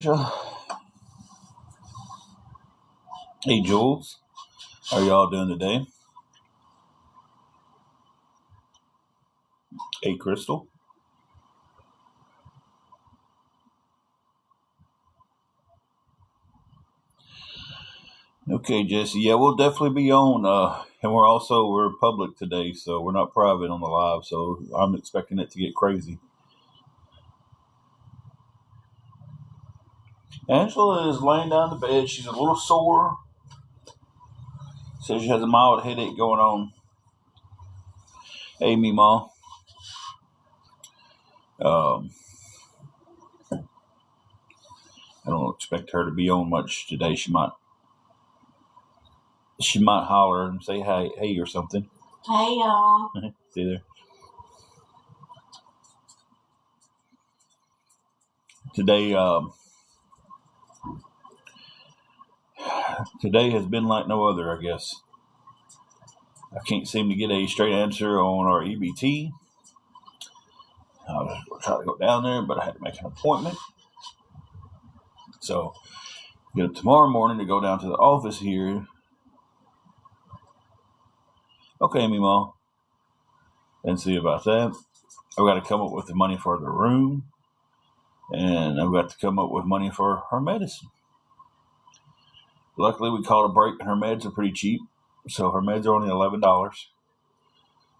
Hey Jules, how y'all doing today? Hey Crystal. Okay, Jesse. Yeah, we'll definitely be on. And we're public today, so we're not private on the live. So I'm expecting it to get crazy. Angela is laying down in the bed. She's a little sore. Says she has a mild headache going on. Hey, Mima. Um, I don't expect her to be on much today. She might holler and say hey or something. Hey y'all. See there. Today, today has been like no other, I guess. I can't seem to get a straight answer on our EBT. I was going to try to go down there, but I had to make an appointment. So, get up tomorrow morning to go down to the office here. Okay, Mima. And see about that. I've got to come up with the money for the room. And I've got to come up with money for her medicine. Luckily, we caught a break, and her meds are pretty cheap. So, her meds are only $11.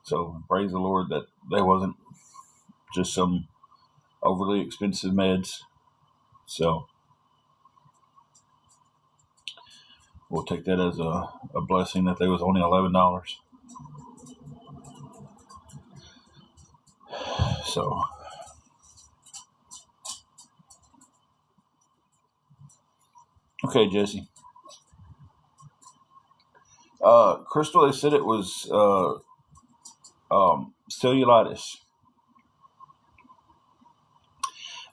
So, praise the Lord that they wasn't just some overly expensive meds. So, we'll take that as a blessing that they was only $11. So, okay, Jesse. Crystal, they said it was cellulitis.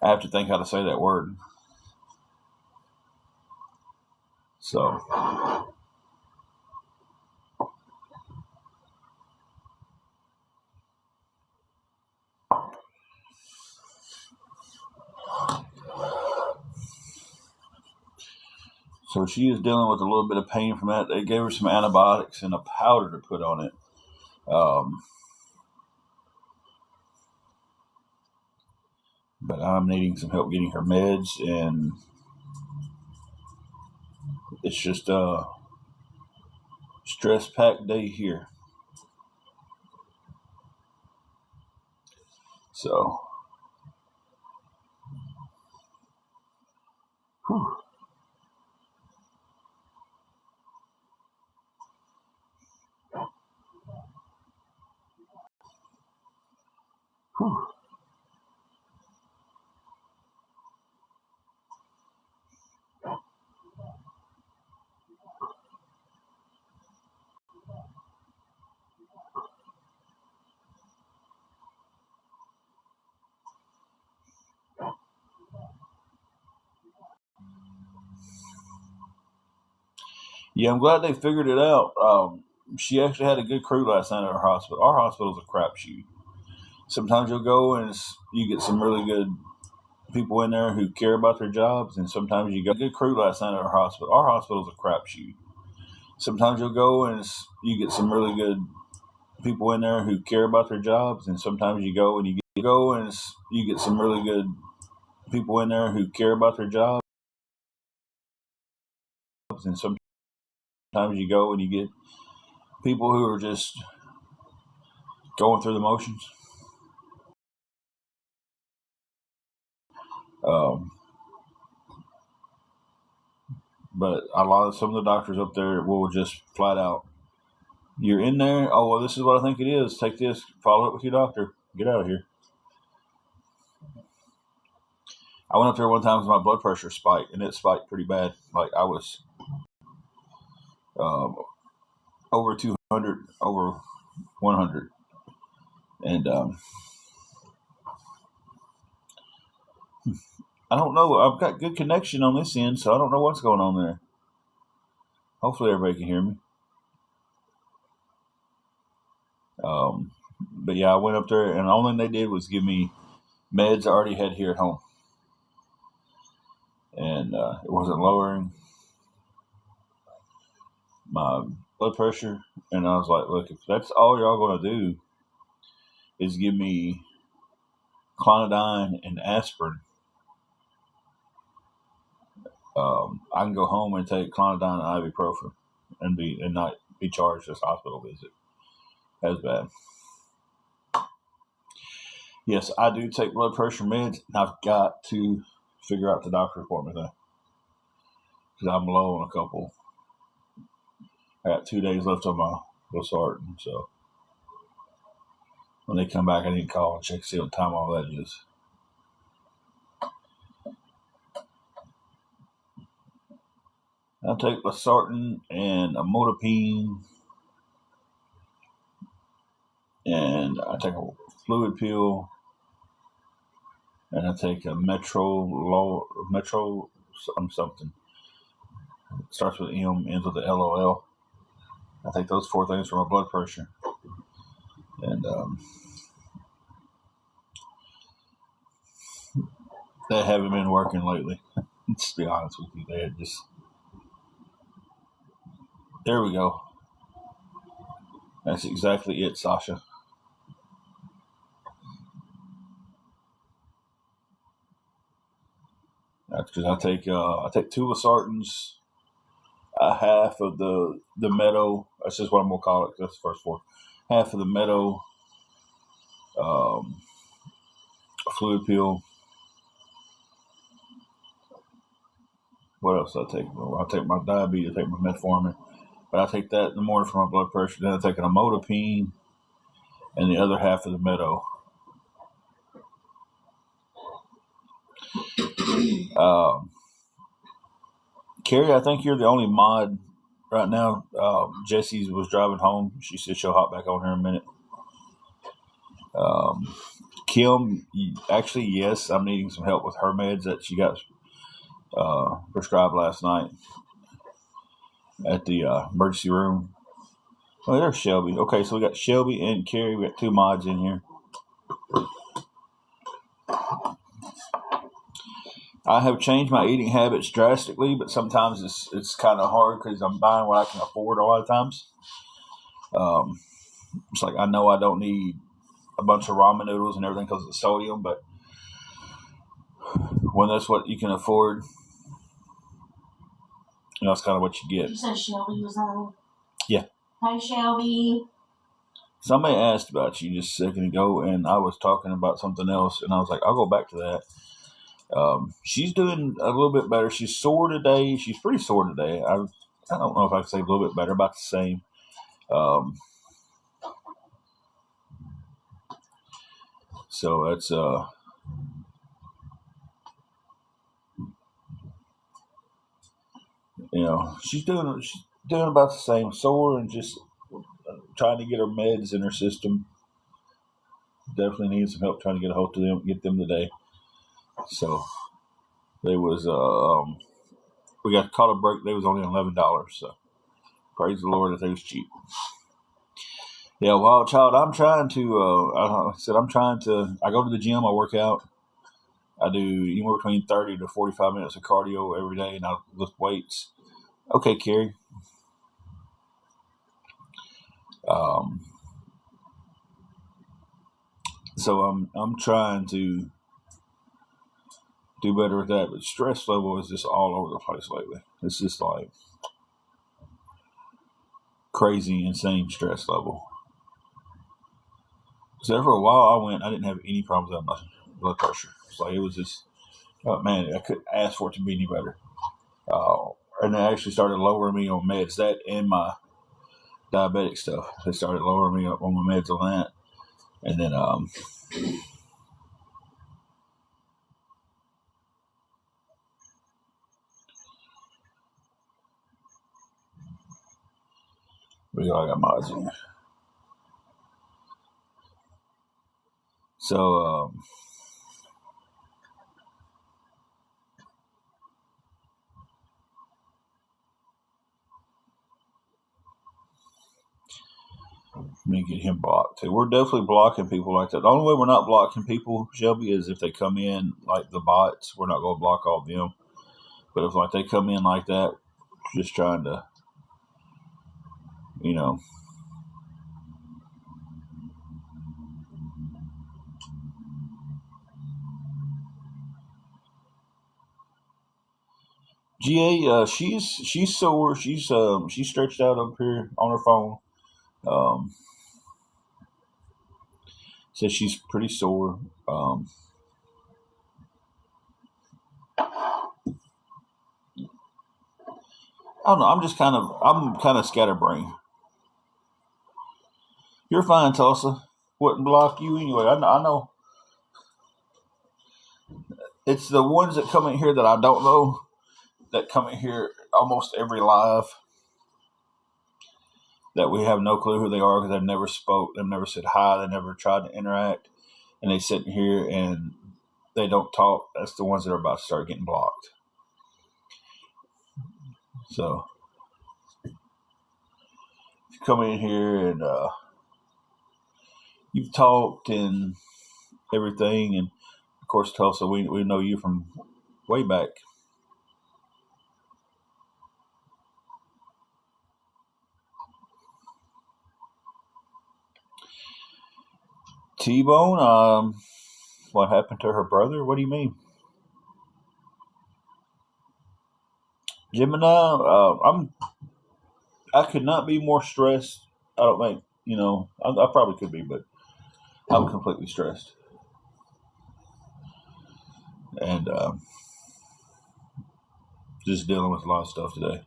I have to think how to say that word. So, she is dealing with a little bit of pain from that. They gave her some antibiotics and a powder to put on it. But I'm needing some help getting her meds, and it's just a stress-packed day here. So, whew. Whew. Yeah, I'm glad they figured it out. She actually had a good crew last night at our hospital. Our hospital's a crapshoot. Sometimes you'll go and you get some really good people in there who care about their jobs, and sometimes you got a good crew last night at our hospital. Our hospital's a crapshoot. Sometimes you'll go and you get some really good people in there who care about their jobs, and sometimes you go and you get some really good people in there who care about their jobs, and sometimes you go and you get people who are just going through the motions. Um, but some of the doctors up there will just flat out, you're in there. Oh, well, this is what I think it is. Take this, follow up with your doctor. Get out of here. I went up there one time with my blood pressure spiked, and it spiked pretty bad. Like I was over 200, over 100. And I don't know. I've got good connection on this end, so I don't know what's going on there. Hopefully everybody can hear me. But yeah, I went up there, and the only thing they did was give me meds I already had here at home. and it wasn't lowering my blood pressure. And I was like, look, if that's all y'all going to do is give me clonidine and aspirin, I can go home and take clonidine and ibuprofen and not be charged this hospital visit. That's bad. Yes, I do take blood pressure meds, and I've got to figure out the doctor's appointment though, because I'm low on a couple. I got 2 days left on my losartan, so when they come back, I need to call and check to see what time all that is. I take losartan and amlodipine, and I take a fluid pill, and I take a metro something. It starts with M, ends with the LOL. I take those 4 things for my blood pressure, and they haven't been working lately. Let's be honest with you, they had just. There we go. That's exactly it, Sasha. That's because I take 2 losartans, a half of the Meadow. That's just what I'm gonna call it. That's the first 4. Half of the Meadow fluid pill. What else do I take? Well, I take my diabetes. I take my metformin, but I take that in the morning for my blood pressure. Then I take an amlodipine and the other half of the Meadow. Carrie, I think you're the only mod right now. Jessie was driving home. She said she'll hop back on here in a minute. Kim, actually, yes, I'm needing some help with her meds that she got prescribed last night at the emergency room. Oh, there's Shelby. Okay, so we got Shelby and Carrie. We got 2 mods in here. I have changed my eating habits drastically, but sometimes it's kind of hard because I'm buying what I can afford a lot of times. It's like I know I don't need a bunch of ramen noodles and everything because of the sodium, but when that's what you can afford, that's kind of what you get. You said Shelby was on? Yeah. Hi, Shelby. Somebody asked about you just a second ago, and I was talking about something else, and I was like, I'll go back to that. She's doing a little bit better. She's sore today. She's pretty sore today. I don't know if I can say a little bit better, about the same. So that's she's doing about the same, sore and just trying to get her meds in her system. Definitely needs some help trying to get them today. So they was we got caught a break. They was only $11. So praise the Lord that they was cheap. Yeah, Wild Child, I'm trying to, like I said, I go to the gym, I work out. I do anywhere between 30 to 45 minutes of cardio every day, and I lift weights. Okay, Carrie. So I'm trying to do better with that, but stress level is just all over the place lately. It's just like crazy, insane stress level. So for a while I didn't have any problems with my blood pressure. It's like it was just, oh man, I couldn't ask for it to be any better. And they actually started lowering me on meds, that and my diabetic stuff. They started lowering me up on my meds on that. And then I got mods in here. So let me get him blocked too. We're definitely blocking people like that. The only way we're not blocking people, Shelby, is if they come in like the bots. We're not going to block all of them. But if like they come in like that, just trying to, you know. GA, she's sore. She's stretched out up here on her phone. Um, Says she's pretty sore. I don't know. I'm kind of scatterbrained. You're fine, Tulsa. Wouldn't block you anyway. I know. It's the ones that come in here that I don't know that come in here almost every live that we have no clue who they are because they've never spoke, they've never said hi, they never tried to interact, and they sit in here and they don't talk. That's the ones that are about to start getting blocked. So if you come in here and you've talked and everything, and of course, Tulsa, we know you from way back. T-Bone, what happened to her brother? What do you mean? Gemini, I could not be more stressed. I don't think, I probably could be, but I'm completely stressed. And just dealing with a lot of stuff today.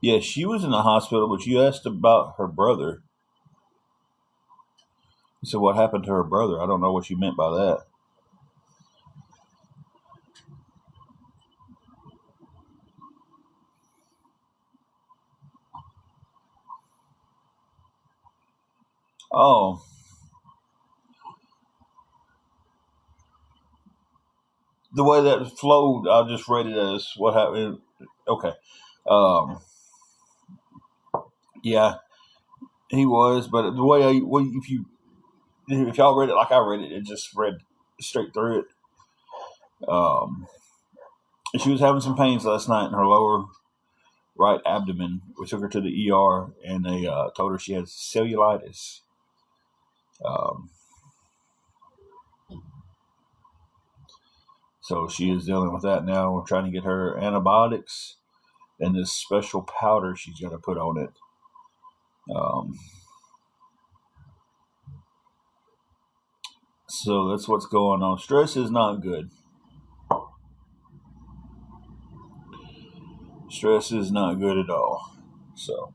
Yeah, she was in the hospital, but you asked about her brother. So what happened to her brother? I don't know what you meant by that. Oh, the way that flowed, I just read it as what happened. Okay. Um, yeah, he was, but the way if y'all read it like I read it, it just read straight through it. She was having some pains last night in her lower right abdomen. We took her to the ER, and they told her she has cellulitis. So she is dealing with that now. We're trying to get her antibiotics and this special powder she's going to put on it. So that's what's going on. Stress is not good. Stress is not good at all. So,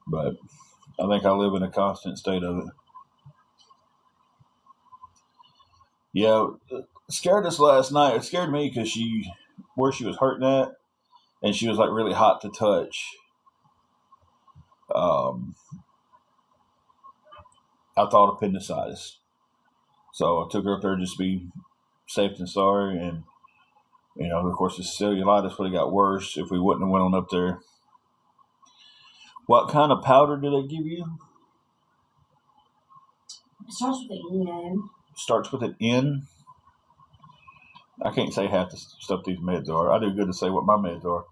but I think I live in a constant state of it. Yeah, it scared us last night. It scared me because where she was hurting at, and she was like really hot to touch. I thought appendicitis. So I took her up there just to be safe and sorry. And, of course, the cellulitis would have got worse if we wouldn't have went on up there. What kind of powder did they give you? It starts with an N. Starts with an N? I can't say half the stuff these meds are. I do good to say what my meds are.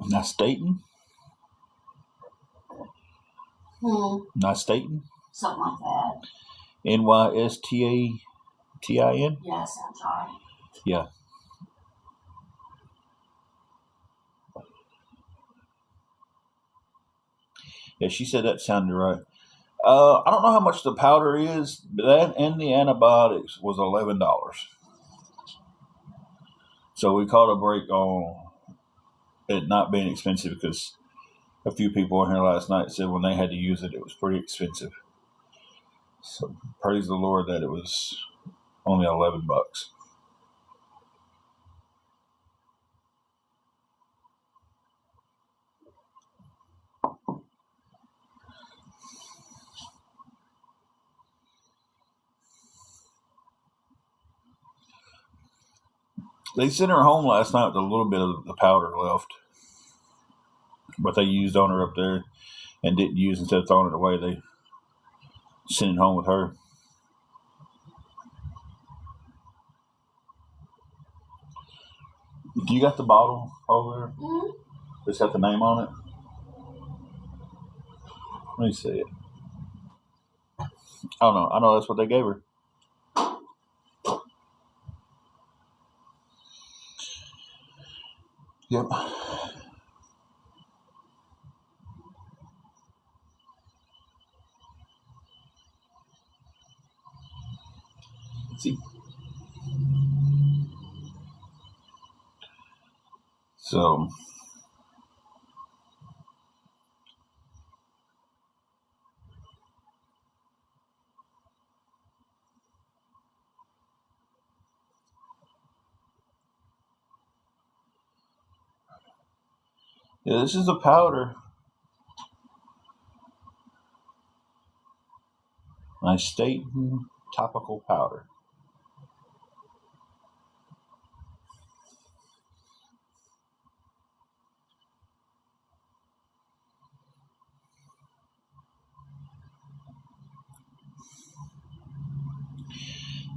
Nystatin? Nystatin? Something like that. Nystatin? Yeah, sounds right. Yeah. Yeah, she said that sounded right. I don't know how much the powder is, but that and the antibiotics was $11. So we caught a break on it not being expensive because a few people in here last night said when they had to use it, it was pretty expensive. So praise the Lord that it was only $11. They sent her home last night with a little bit of the powder left, but they used on her up there and didn't use instead of throwing it away. They sent it home with her. Do you got the bottle over there? Mm-hmm. It's got the name on it. Let me see it. Oh no, I know that's what they gave her. Yep. Let's see. So yeah, this is a powder. My state topical powder.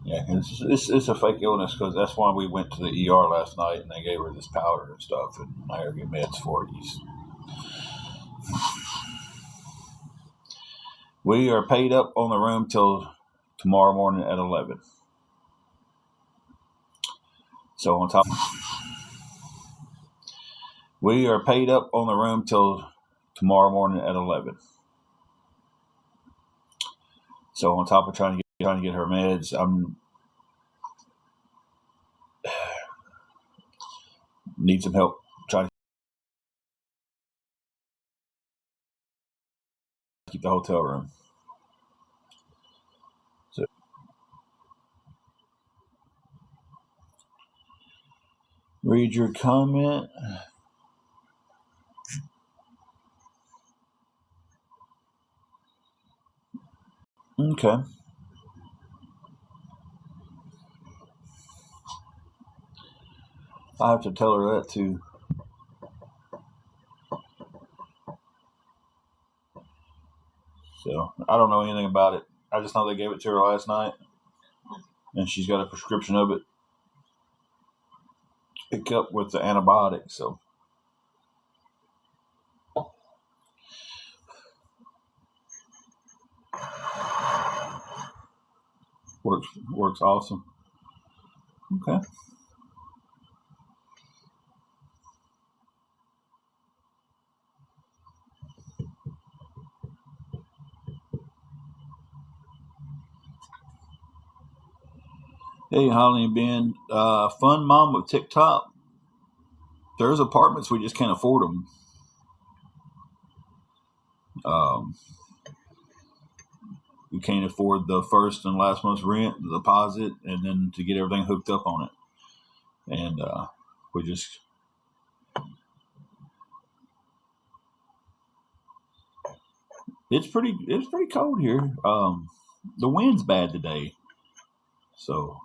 Yeah, it's a fake illness because that's why we went to the ER last night and they gave her this powder and stuff and I her get meds for it. We are paid up on the room till tomorrow morning at 11. So on top, we are paid up on the room till tomorrow morning at 11. So on top of trying to get her meds, I'm need some help trying to keep the hotel room. So read your comment. Okay. I have to tell her that too. So I don't know anything about it. I just know they gave it to her last night, and she's got a prescription of it. Pick up with the antibiotic. So works awesome. Okay. Hey, Holly and Ben, fun mom of TikTok. There's apartments we just can't afford them. We can't afford the first and last month's rent, the deposit, and then to get everything hooked up on it. And we just it's pretty cold here. The wind's bad today, so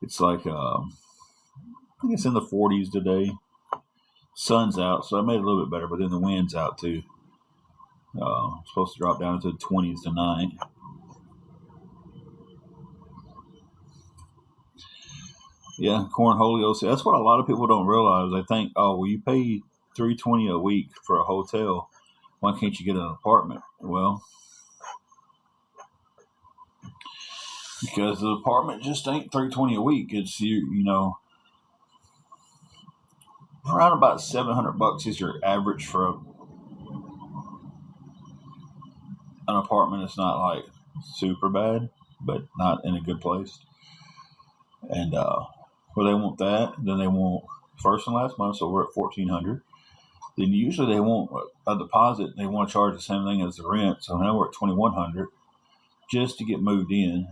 it's like I think it's in the 40s today. Sun's out, so I made it a little bit better, but then the wind's out too. Supposed to drop down into the 20s tonight. Yeah, cornholio. That's what a lot of people don't realize. They think, oh, well, you pay $320 a week for a hotel. Why can't you get an apartment? Well, because the apartment just ain't $320 a week. It's you know, around about $700 is your average for an apartment. It's not like super bad, but not in a good place. And well, they want that. Then they want first and last month, so we're at $1,400. Then usually they want a deposit. They want to charge the same thing as the rent, so now we're at $2,100 just to get moved in.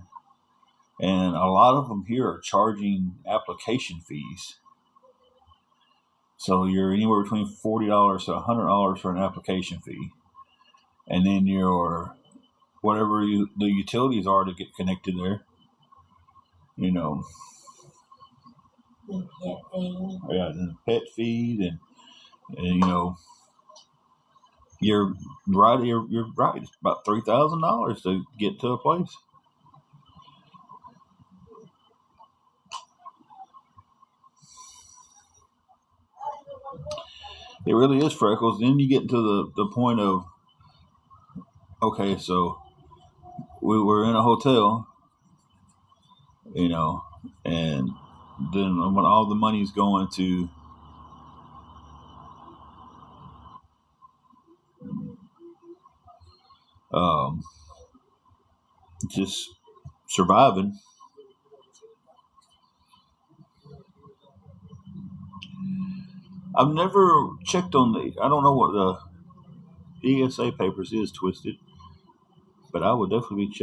And a lot of them here are charging application fees. So you're anywhere between $40 to $100 for an application fee, and then your whatever the utilities are to get connected there. you know, The pet feed. yeah, and pet feed, and you know, you're right. You're right. It's about $3,000 to get to a place. It really is, Freckles. Then you get to the point of, okay, so we were in a hotel, you know, and then when all the money's going to um, just surviving. I've never checked on I don't know what the ESA papers is, Twisted, but I would definitely be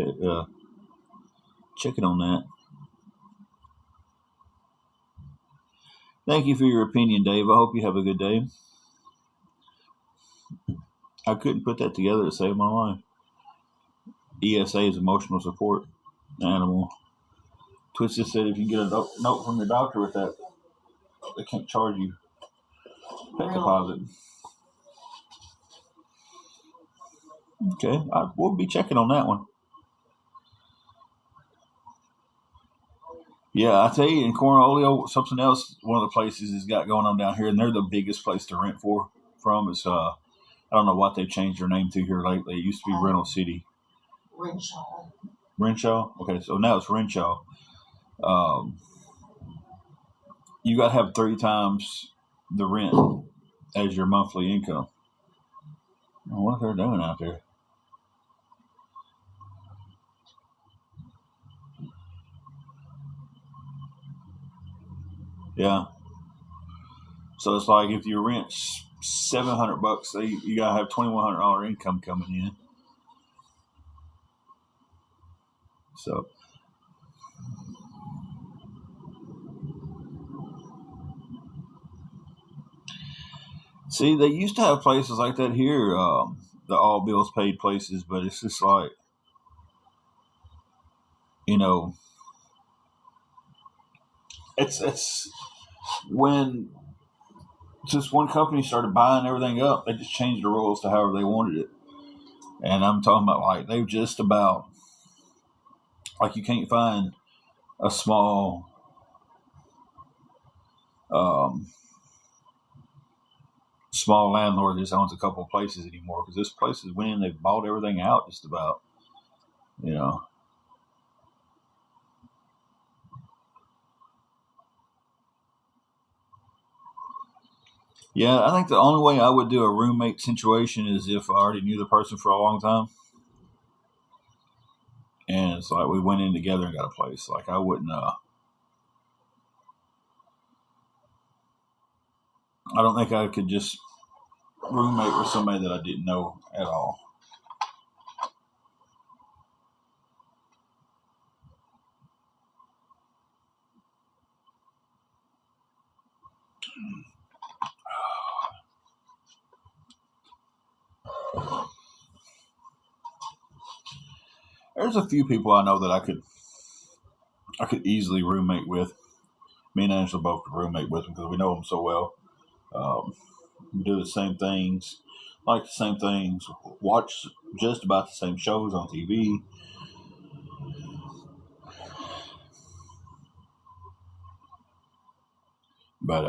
checking on that. Thank you for your opinion, Dave. I hope you have a good day. I couldn't put that together to save my life. ESA is emotional support animal. Twisted said if you get a note from your doctor with that, they can't charge you pet deposit. Okay, we'll be checking on that one. Yeah, I tell you, in Cornholio, something else, one of the places has got going on down here, and they're the biggest place to rent from. Is I don't know what they've changed their name to here lately. It used to be Rental City. Renshaw. Renshaw? Okay, so now it's Renshaw. You got to have 3 times the rent as your monthly income. What they're doing out there. Yeah. So it's like if you rent $700, you gotta have $2,100 income coming in. So see, they used to have places like that here, the all bills paid places, but it's just like, you know, it's when just one company started buying everything up, they just changed the rules to however they wanted it. And I'm talking about like they've just about like you can't find a um, small landlord that just owns a couple of places anymore because this place is winning. They've bought everything out just about, you know. Yeah, I think the only way I would do a roommate situation is if I already knew the person for a long time. And it's like we went in together and got a place. Like I wouldn't, I don't think I could just roommate with somebody that I didn't know at all. There's a few people I know that I could easily roommate with. Me and Angela both could roommate with them because we know them so well. We do the same things, like the same things, watch just about the same shows on TV. But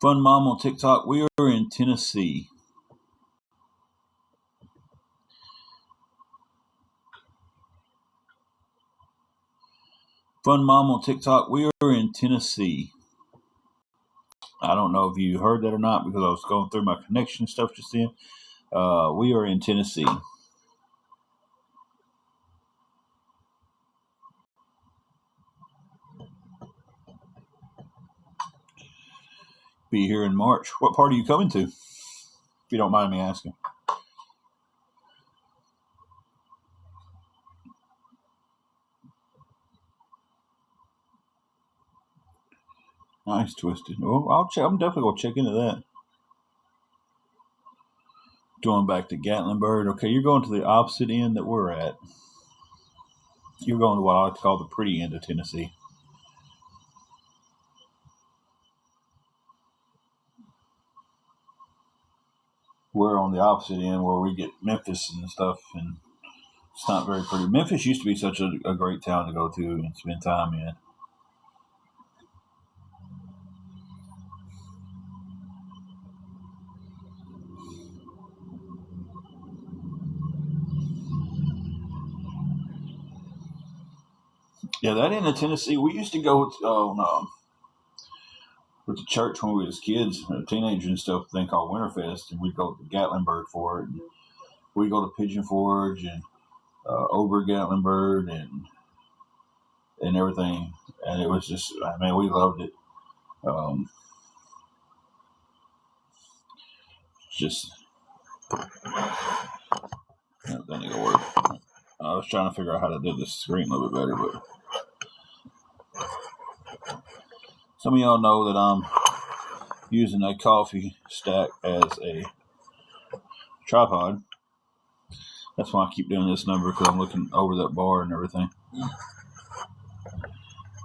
Fun Mom on TikTok, we are in Tennessee. Fun Mom on TikTok, we are in Tennessee. I don't know if you heard that or not because I was going through my connection stuff just then. We are in Tennessee. Be here in March. What part are you coming to? If you don't mind me asking. Nice, Twisted. Well, I'm definitely gonna check into that. going back to Gatlinburg. Okay, you're going to the opposite end that we're at. You're going to what I like to call the pretty end of Tennessee. We're on the opposite end where we get Memphis and stuff, and it's not very pretty. Memphis used to be such a great town to go to and spend time in. Yeah, that end of Tennessee, we used to go with the church when we was kids, teenagers and stuff, thing called Winterfest, and we'd go to Gatlinburg for it. And we'd go to Pigeon Forge and over Gatlinburg and everything, and it was just, I mean, we loved it. Just that ain't gonna work. I was trying to figure out how to do the screen a little bit better, but some of y'all know that I'm using a coffee stack as a tripod. That's why I keep doing this number, because I'm looking over that bar and everything.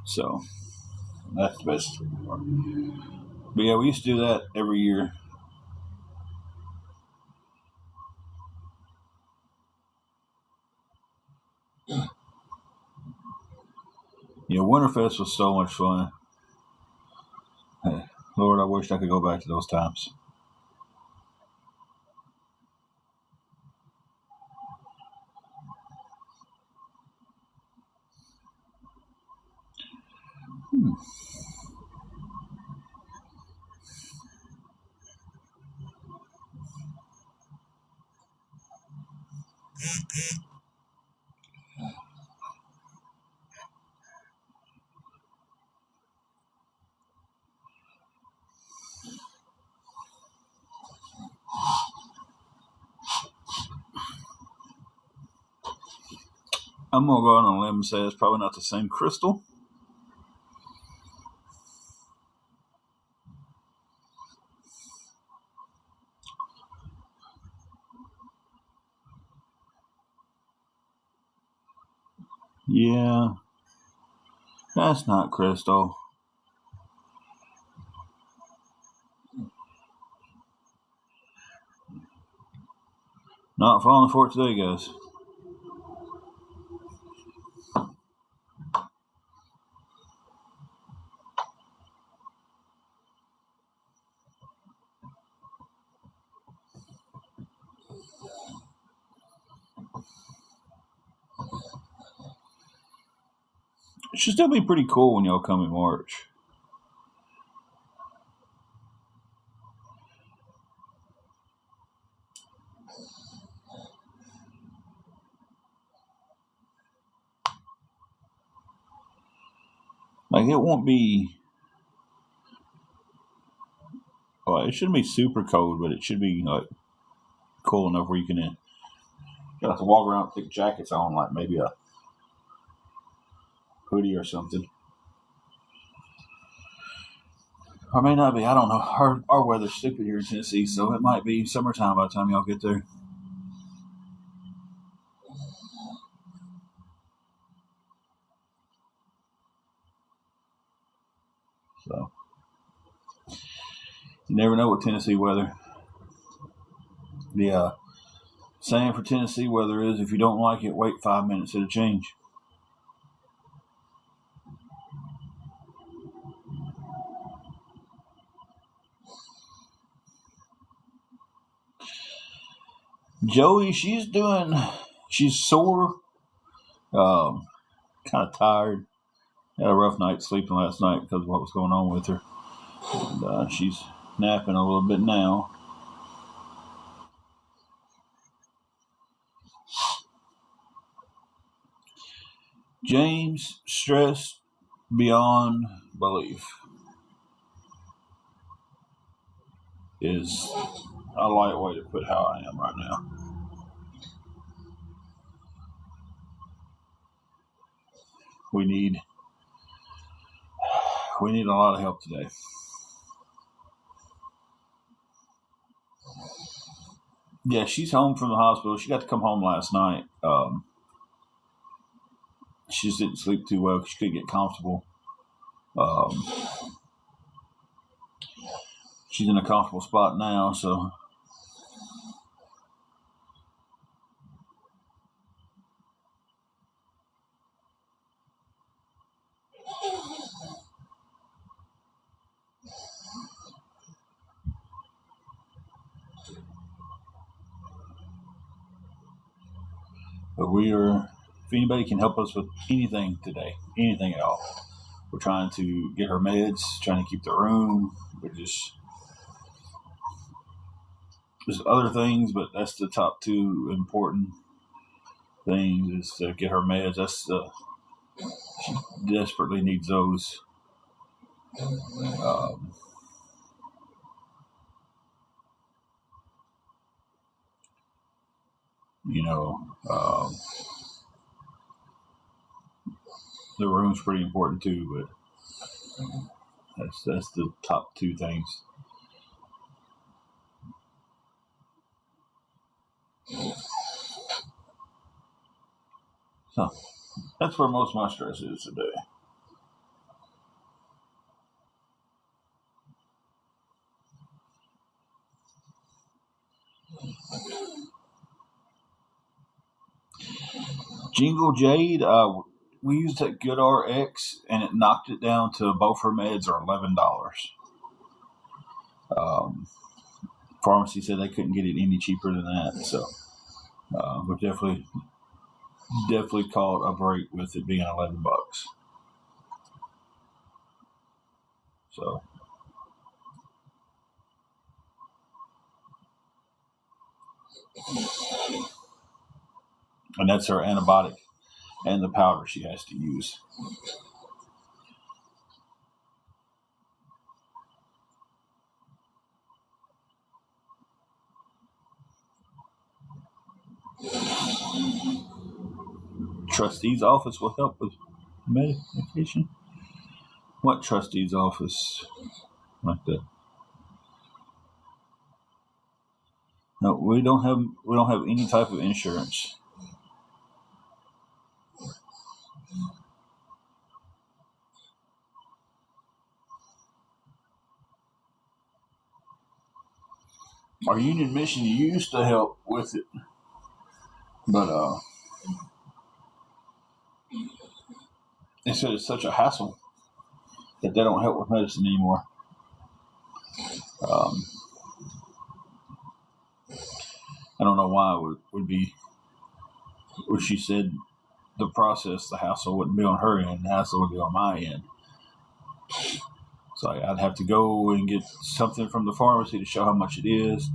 So that's the best. But yeah, we used to do that every year. You know, Winterfest was so much fun. Hey, Lord, I wish I could go back to those times. I'm going to go out on a limb and say it's probably not the same crystal. Yeah, that's not crystal. Not falling for it today, guys. It should still be pretty cool when y'all come in March. Like, it won't be. Well, it shouldn't be super cold, but it should be like cool enough where you can have to walk around with thick jackets on, like maybe a hoodie or something. Or may not be. I don't know. Our weather's stupid here in Tennessee, so it might be summertime by the time y'all get there. So you never know with Tennessee weather. The saying for Tennessee weather is, if you don't like it, wait 5 minutes, it'll change. Joey, she's sore, kind of tired. Had a rough night sleeping last night because of what was going on with her. And she's napping a little bit now. James, stressed beyond belief, is a light way to put how I am right now. We need a lot of help today. Yeah, she's home from the hospital. She got to come home last night. She just didn't sleep too well because she couldn't get comfortable. Um, she's in a comfortable spot now, so. But if anybody can help us with anything today, anything at all, we're trying to get her meds, trying to keep the room. There's other things, but that's the top two important things is to get her meds. She desperately needs those. Um, you know, um, the room's pretty important too, but that's the top two things. So that's where most of my stress is today. Jingle Jade, we used that Good RX and it knocked it down to both her meds are $11. Pharmacy said they couldn't get it any cheaper than that, so we definitely called a break with it being $11. So, and that's her antibiotic and the powder she has to use. Trustee's office will help with medication. What trustee's office? Like that? No, we don't have any type of insurance. Our union mission used to help with it, but they said it's such a hassle that they don't help with medicine anymore. Um, I don't know why it would be. Or she said the process, the hassle wouldn't be on her end, the hassle would be on my end. So I'd have to go and get something from the pharmacy to show how much it is,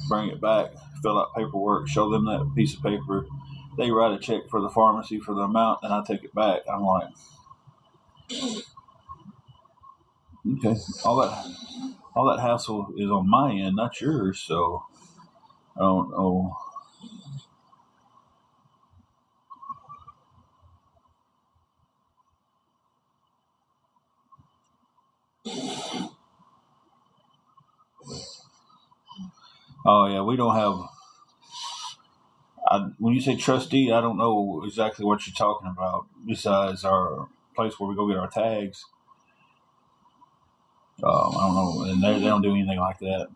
bring it back, fill out paperwork, show them that piece of paper. They write a check for the pharmacy for the amount, and I take it back. I'm like, okay, all that hassle is on my end, not yours. So I don't know. Oh yeah, we don't have. When you say trustee, I don't know exactly what you're talking about. Besides our place where we go get our tags, I don't know, and they don't do anything like that.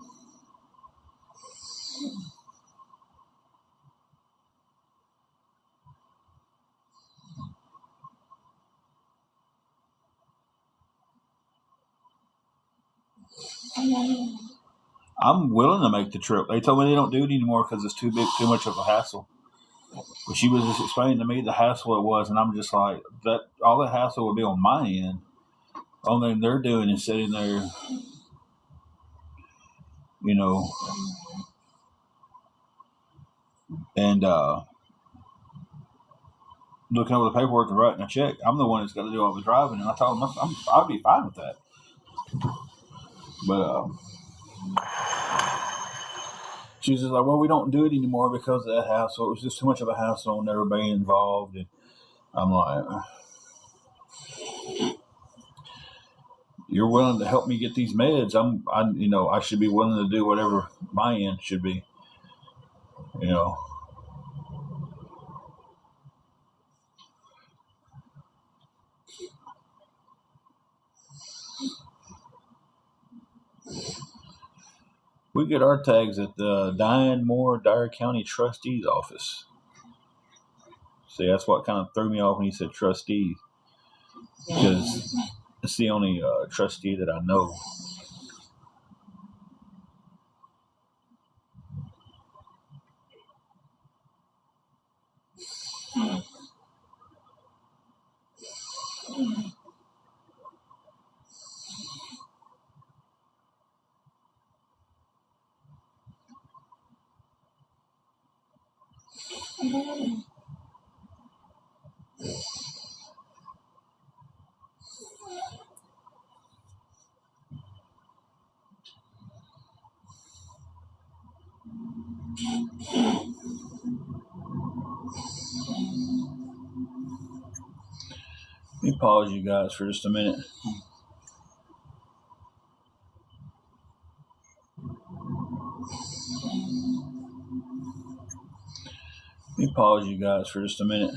I'm willing to make the trip. They told me they don't do it anymore because it's too much of a hassle. But she was just explaining to me the hassle it was, and I'm just like, that all that hassle would be on my end. Only thing they're doing is sitting there, you know, and looking over the paperwork and writing a check. I'm the one that's got to do all the driving, and I told them I'd be fine with that. But she was just like, well, we don't do it anymore because of that hassle. It was just too much of a hassle on everybody involved. And I'm like, you're willing to help me get these meds. I should be willing to do whatever my end should be. You know, we get our tags at the Diane Moore Dyer County Trustee's office. See, that's what kind of threw me off when he said trustees, because it's the only trustee that I know. Let me pause you guys for just a minute. Let me pause you guys for just a minute.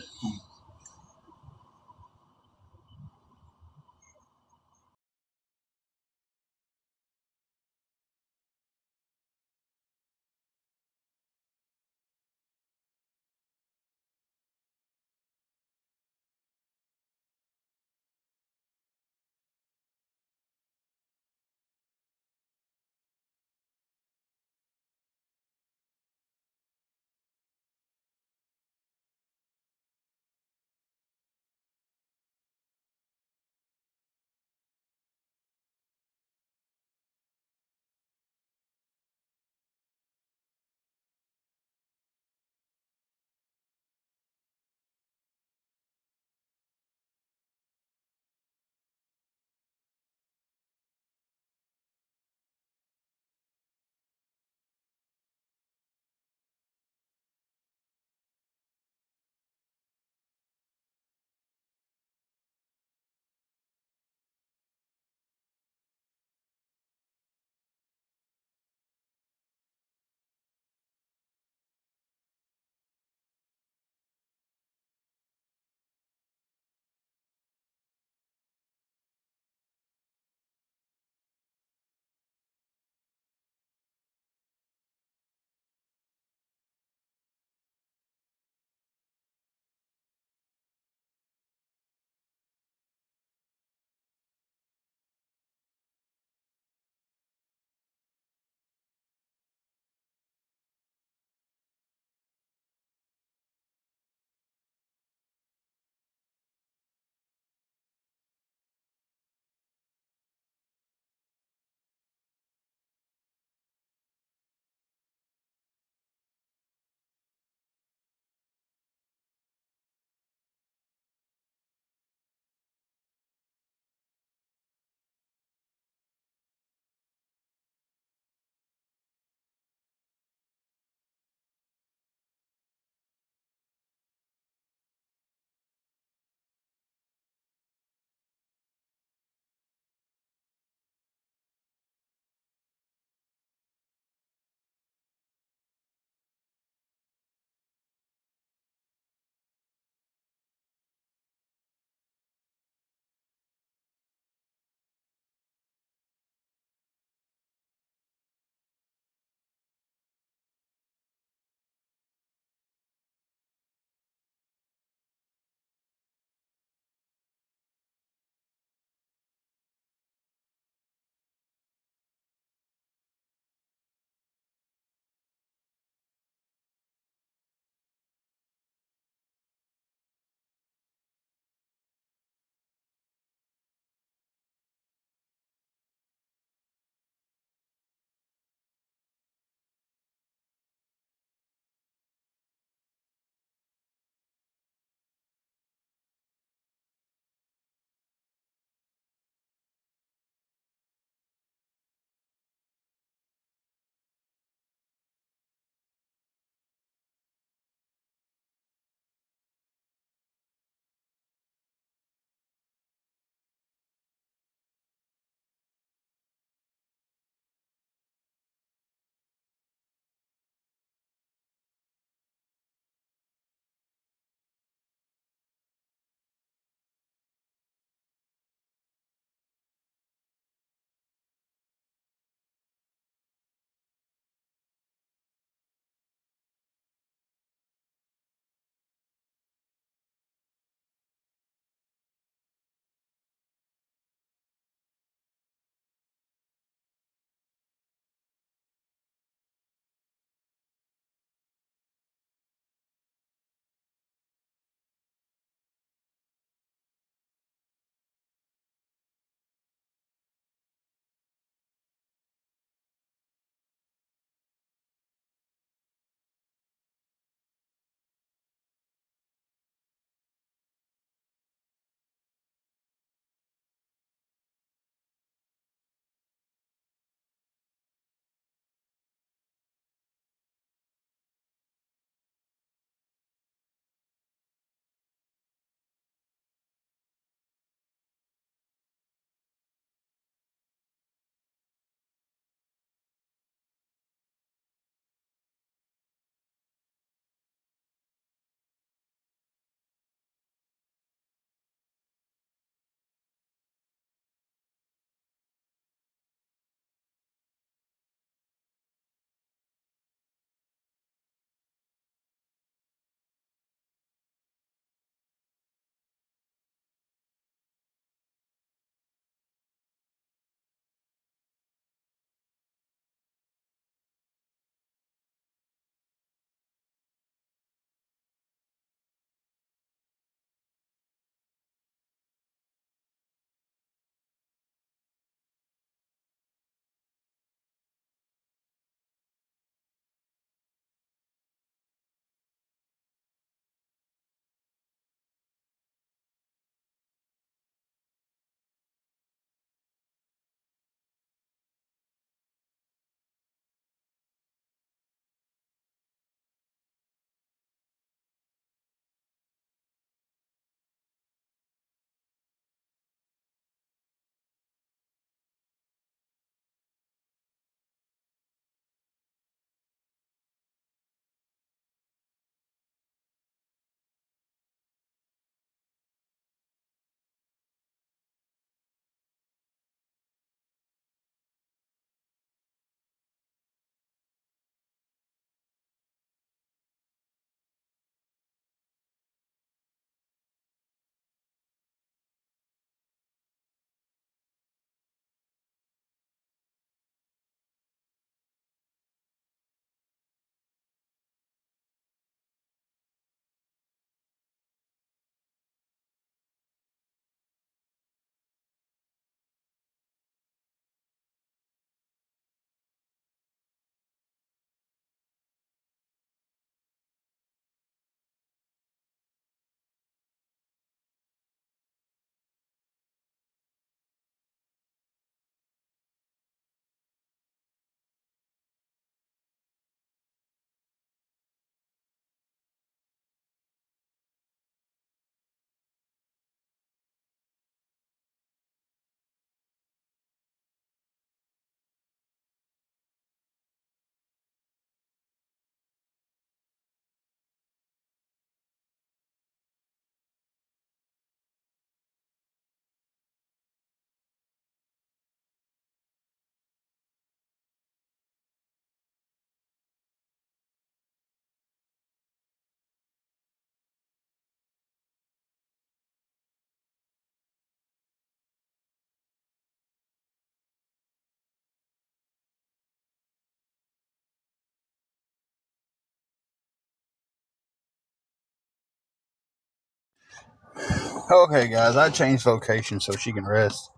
Okay, guys, I changed location so she can rest.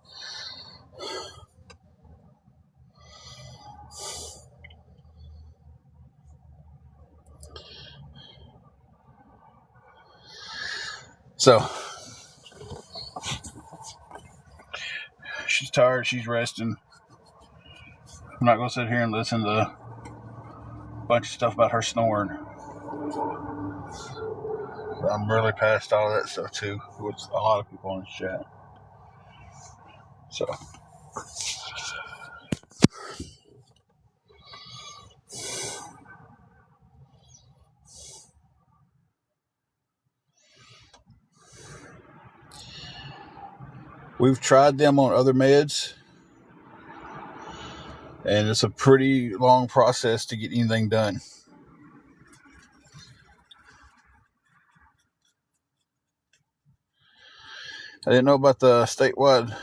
So, she's tired, she's resting. I'm not going to sit here and listen to a bunch of stuff about her snoring. I'm really past all that stuff, too, with a lot of people in this chat. So, we've tried them on other meds, and it's a pretty long process to get anything done. I didn't know about the statewide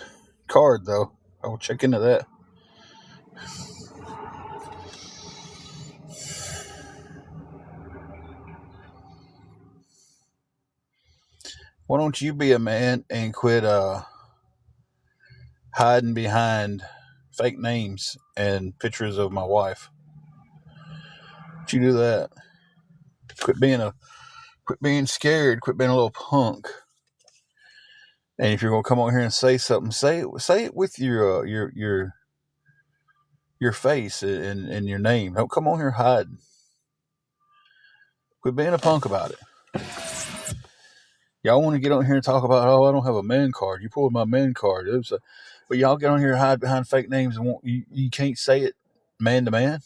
card, though. I will check into that. Why don't you be a man and quit hiding behind fake names and pictures of my wife? Why don't you do that? Quit being scared. Quit being a little punk. And if you're gonna come on here and say something, say it with your face and your name. Don't come on here hiding. Quit being a punk about it. Y'all want to get on here and talk about, oh, I don't have a man card. You pulled my man card. But y'all get on here and hide behind fake names and you can't say it man to man.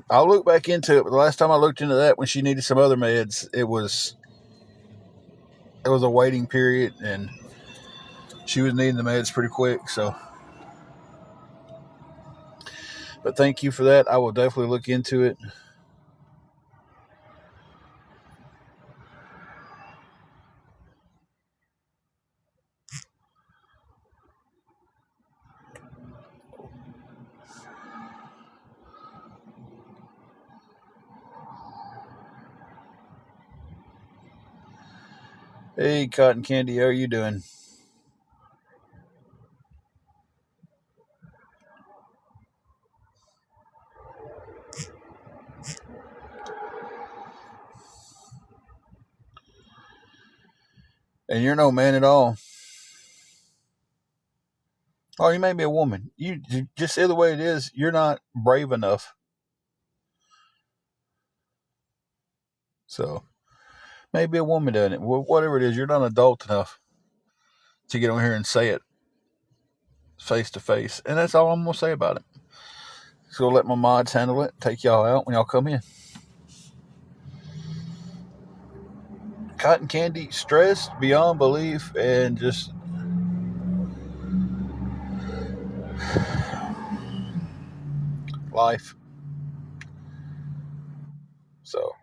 I'll look back into it. But the last time I looked into that, when she needed some other meds, it was a waiting period, and she was needing the meds pretty quick. So, but thank you for that. I will definitely look into it. Hey, Cotton Candy, how are you doing? And you're no man at all. Oh, you may be a woman. You just say the way it is. You're not brave enough. So maybe a woman doing it. Whatever it is, you're not adult enough to get on here and say it face to face. And that's all I'm gonna say about it. So let my mods handle it. Take y'all out when y'all come in. Cotton Candy, stressed beyond belief, and just life. So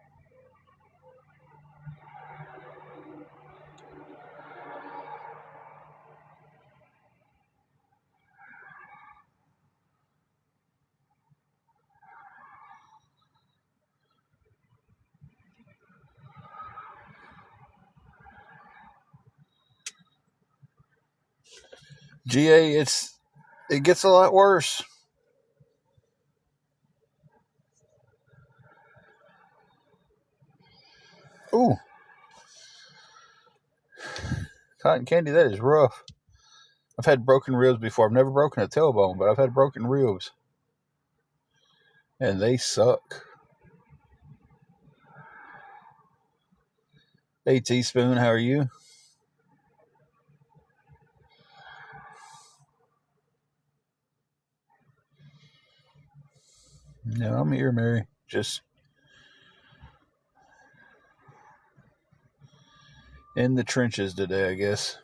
GA, it gets a lot worse. Ooh, Cotton Candy, that is rough. I've had broken ribs before. I've never broken a tailbone, but I've had broken ribs. And they suck. Hey, Teaspoon, how are you? No, I'm here, Mary. Just in the trenches today, I guess.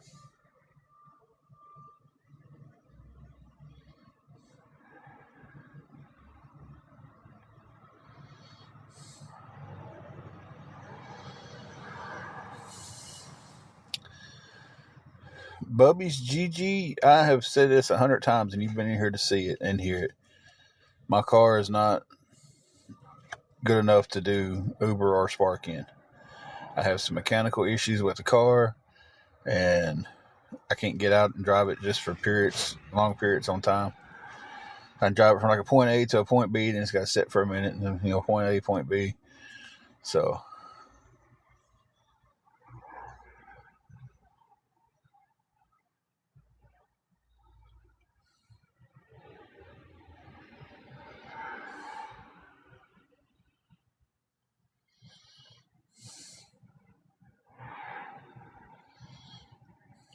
Bubby's GG, I have said this 100 times, and you've been in here to see it and hear it. My car is not good enough to do Uber or Spark in. I have some mechanical issues with the car, and I can't get out and drive it just for long periods on time. I can drive it from like a point A to a point B, then it's got to sit for a minute, and then, point A, point B. So,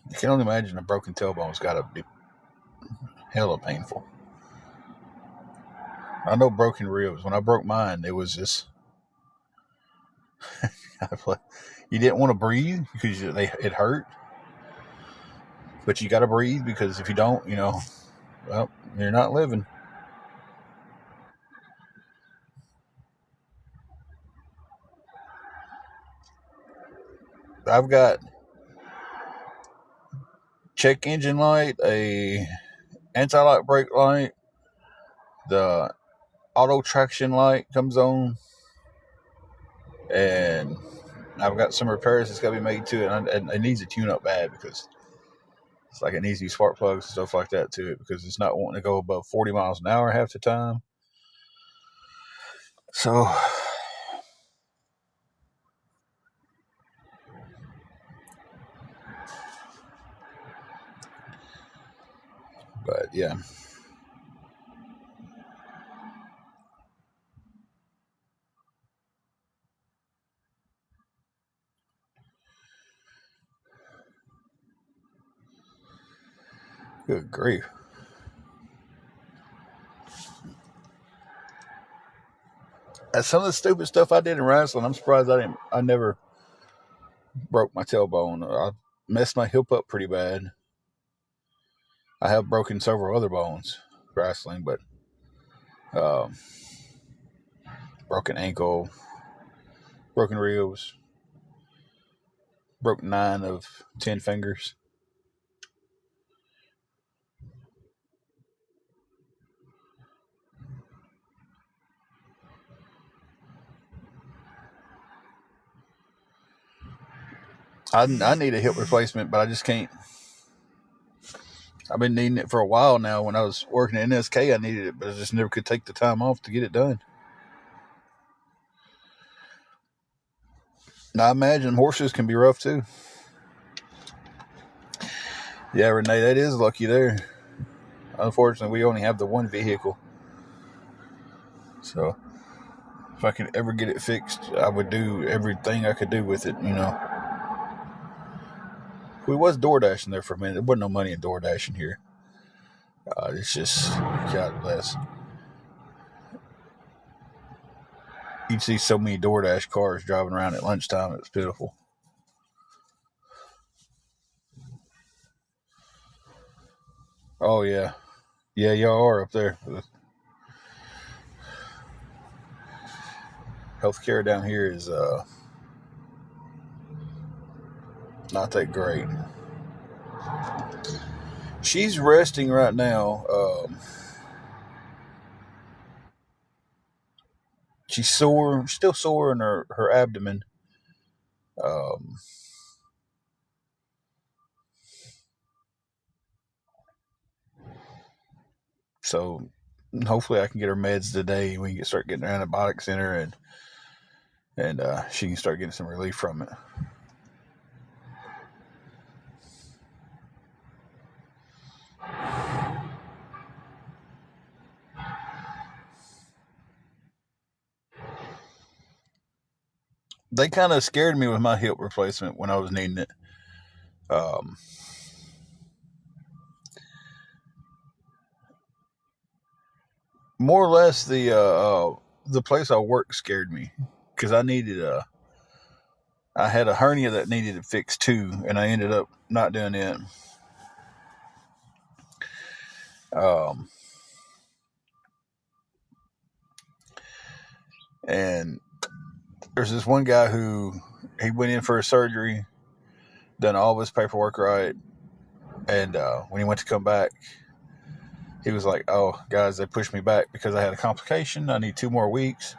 I can only imagine a broken tailbone's got to be hella painful. I know broken ribs. When I broke mine, it was just you didn't want to breathe because it hurt, but you got to breathe because if you don't, well, you're not living. I've got check engine light, a anti-lock brake light, the auto traction light comes on, and I've got some repairs that's got to be made to it, and it needs a tune-up bad because it's like it needs these spark plugs and stuff like that to it because it's not wanting to go above 40 miles an hour half the time. So, but yeah. Good grief. That's some of the stupid stuff I did in wrestling. I'm surprised I never broke my tailbone. I messed my hip up pretty bad. I have broken several other bones wrestling, but broken ankle, broken ribs, broke 9 of 10 fingers. I need a hip replacement, but I just can't. I've been needing it for a while now. When I was working at NSK, I needed it, but I just never could take the time off to get it done. Now, I imagine horses can be rough too. Yeah, Renee, that is lucky there. Unfortunately, we only have the one vehicle. So, if I could ever get it fixed, I would do everything I could do with it, We was door dashing there for a minute. There wasn't no money in door dashing here. It's just, God bless. You'd see so many DoorDash cars driving around at lunchtime. It was pitiful. Oh, yeah. Yeah, y'all are up there. Healthcare down here is not that great. She's resting right now. She's sore, still sore in her abdomen. So hopefully I can get her meds today. We can start getting her antibiotics in her, and she can start getting some relief from it. They kind of scared me with my hip replacement when I was needing it. More or less, the place I work scared me because I had a hernia that needed to fix too, and I ended up not doing it. And there's this one guy who he went in for a surgery, done all of his paperwork right, And when he went to come back, he was like, "Oh, guys, they pushed me back because I had a complication. I need 2 more weeks."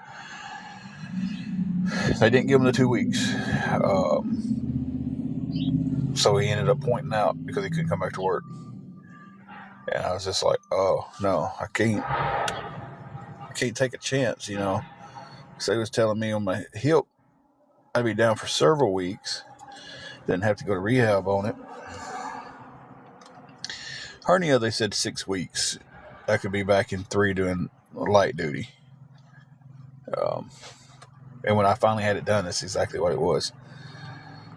They didn't give him the 2 weeks. So he ended up pointing out because he couldn't come back to work. And I was just like, "Oh, no, I can't take a chance, you know." So he was telling me on my hip, I'd be down for several weeks. Didn't have to go to rehab on it. Hernia, they said 6 weeks. I could be back in 3 doing light duty. And when I finally had it done, that's exactly what it was.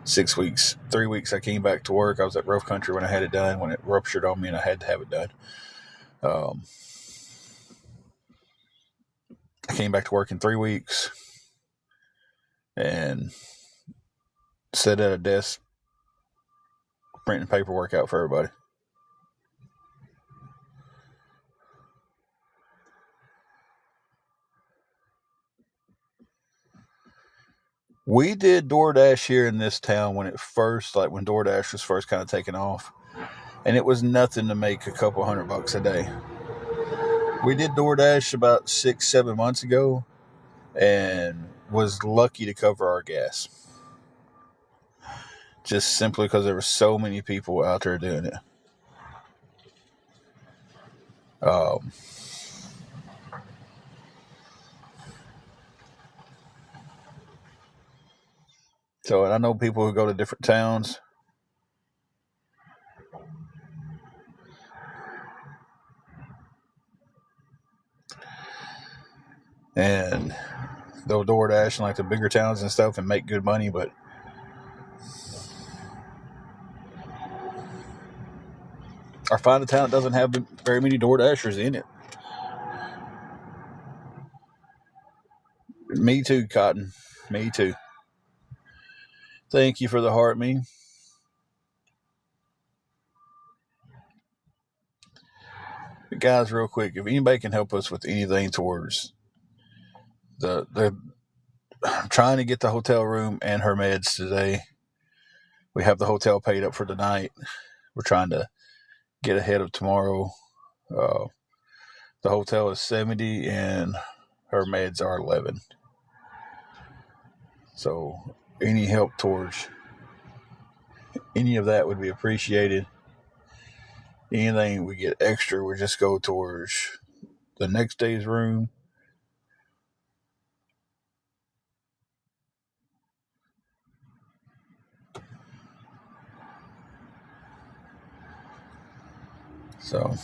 6 weeks. 3 weeks I came back to work. I was at Rough Country when I had it done, when it ruptured on me and I had to have it done. I came back to work in 3 weeks and sat at a desk printing paperwork out for everybody. We did DoorDash here in this town when DoorDash was first kind of taking off. And it was nothing to make a couple $100 a day. We did DoorDash about 6-7 months ago and was lucky to cover our gas. Just simply because there were so many people out there doing it. So, and I know people who go to different towns. And they'll DoorDash in like the bigger towns and stuff and make good money, but I find a town that doesn't have very many DoorDashers in it. Me too, Cotton. Me too. Thank you for the heart, me. But guys, real quick, if anybody can help us with anything towards I'm trying to get the hotel room and her meds today. We have the hotel paid up for tonight. We're trying to get ahead of tomorrow. The hotel is 70 and her meds are 11. So any help towards any of that would be appreciated. Anything we get extra would just go towards the next day's room. So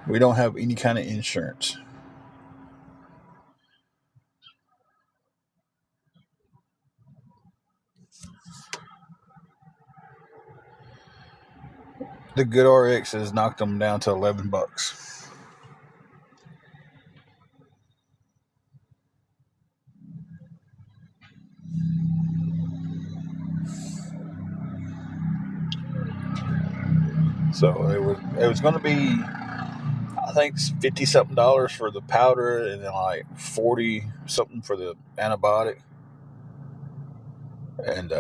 we don't have any kind of insurance. The Good RX has knocked them down to $11. So it was going to be, I think, $50 something for the powder and then like 40 something for the antibiotic. And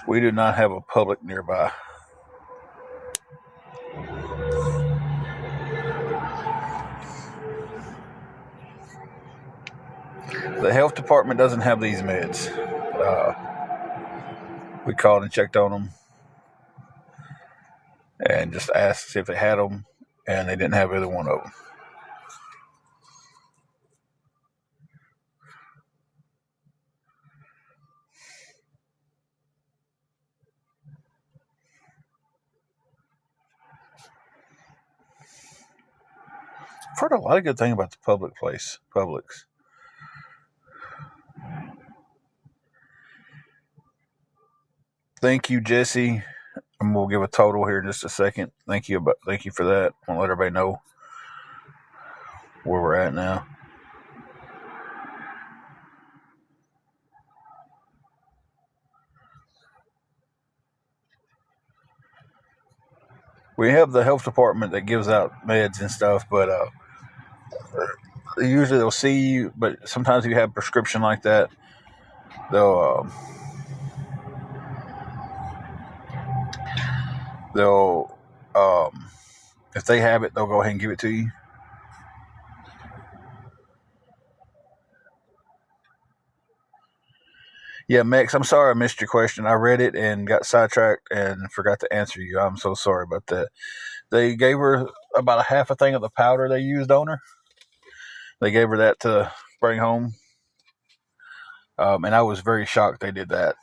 we do not have a Publix nearby. The health department doesn't have these meds. We called and checked on them and just asked if they had them, and they didn't have either one of them. I've heard a lot of good things about the Publix. Thank you, Jesse. And we'll give a total here in just a second. Thank you for that. I'll let everybody know where we're at now. We have the health department that gives out meds and stuff, but usually they'll see you, but sometimes if you have a prescription like that, they'll they'll if they have it, they'll go ahead and give it to you. Yeah, Max, I'm sorry I missed your question. I read it and got sidetracked and forgot to answer you. I'm so sorry about that. They gave her about a half a thing of the powder they used on her. They gave her that to bring home. And I was very shocked they did that.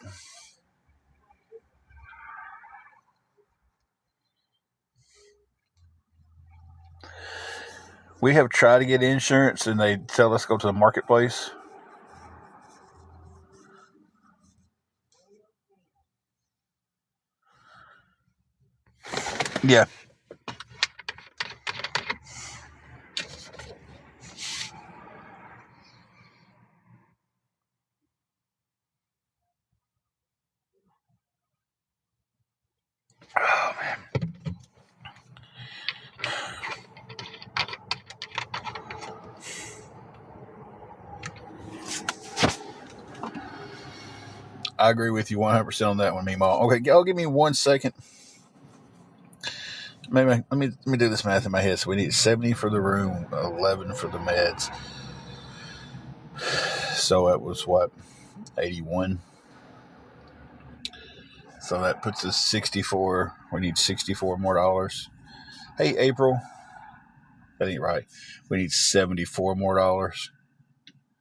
We have tried to get insurance and they tell us to go to the marketplace. Yeah. Oh, man. I agree with you 100% on that one, Meemaw. Okay, y'all give me 1 second. Maybe let me do this math in my head. So we need 70 for the room, 11 for the meds. So it was what, 81. So that puts us 64. We need $64 more. Hey, April, that ain't right. We need $74 more.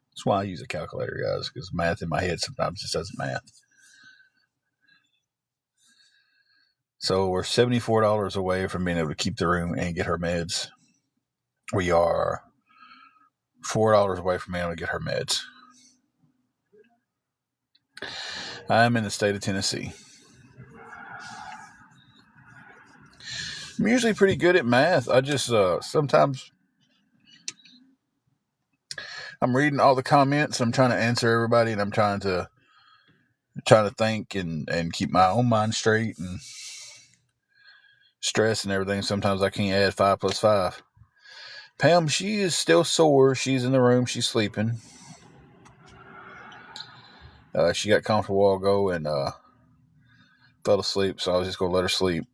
That's why I use a calculator, guys, because math in my head sometimes just doesn't math. So we're $74 away from being able to keep the room and get her meds. We are $4 away from being able to get her meds. I'm in the state of Tennessee. I'm usually pretty good at math. I just sometimes I'm reading all the comments. I'm trying to answer everybody, and I'm trying to think and keep my own mind straight and stress and everything. Sometimes I can't add 5 plus 5. Pam, she is still sore. She's in the room. She's sleeping. She got comfortable a while ago and fell asleep, so I was just going to let her sleep.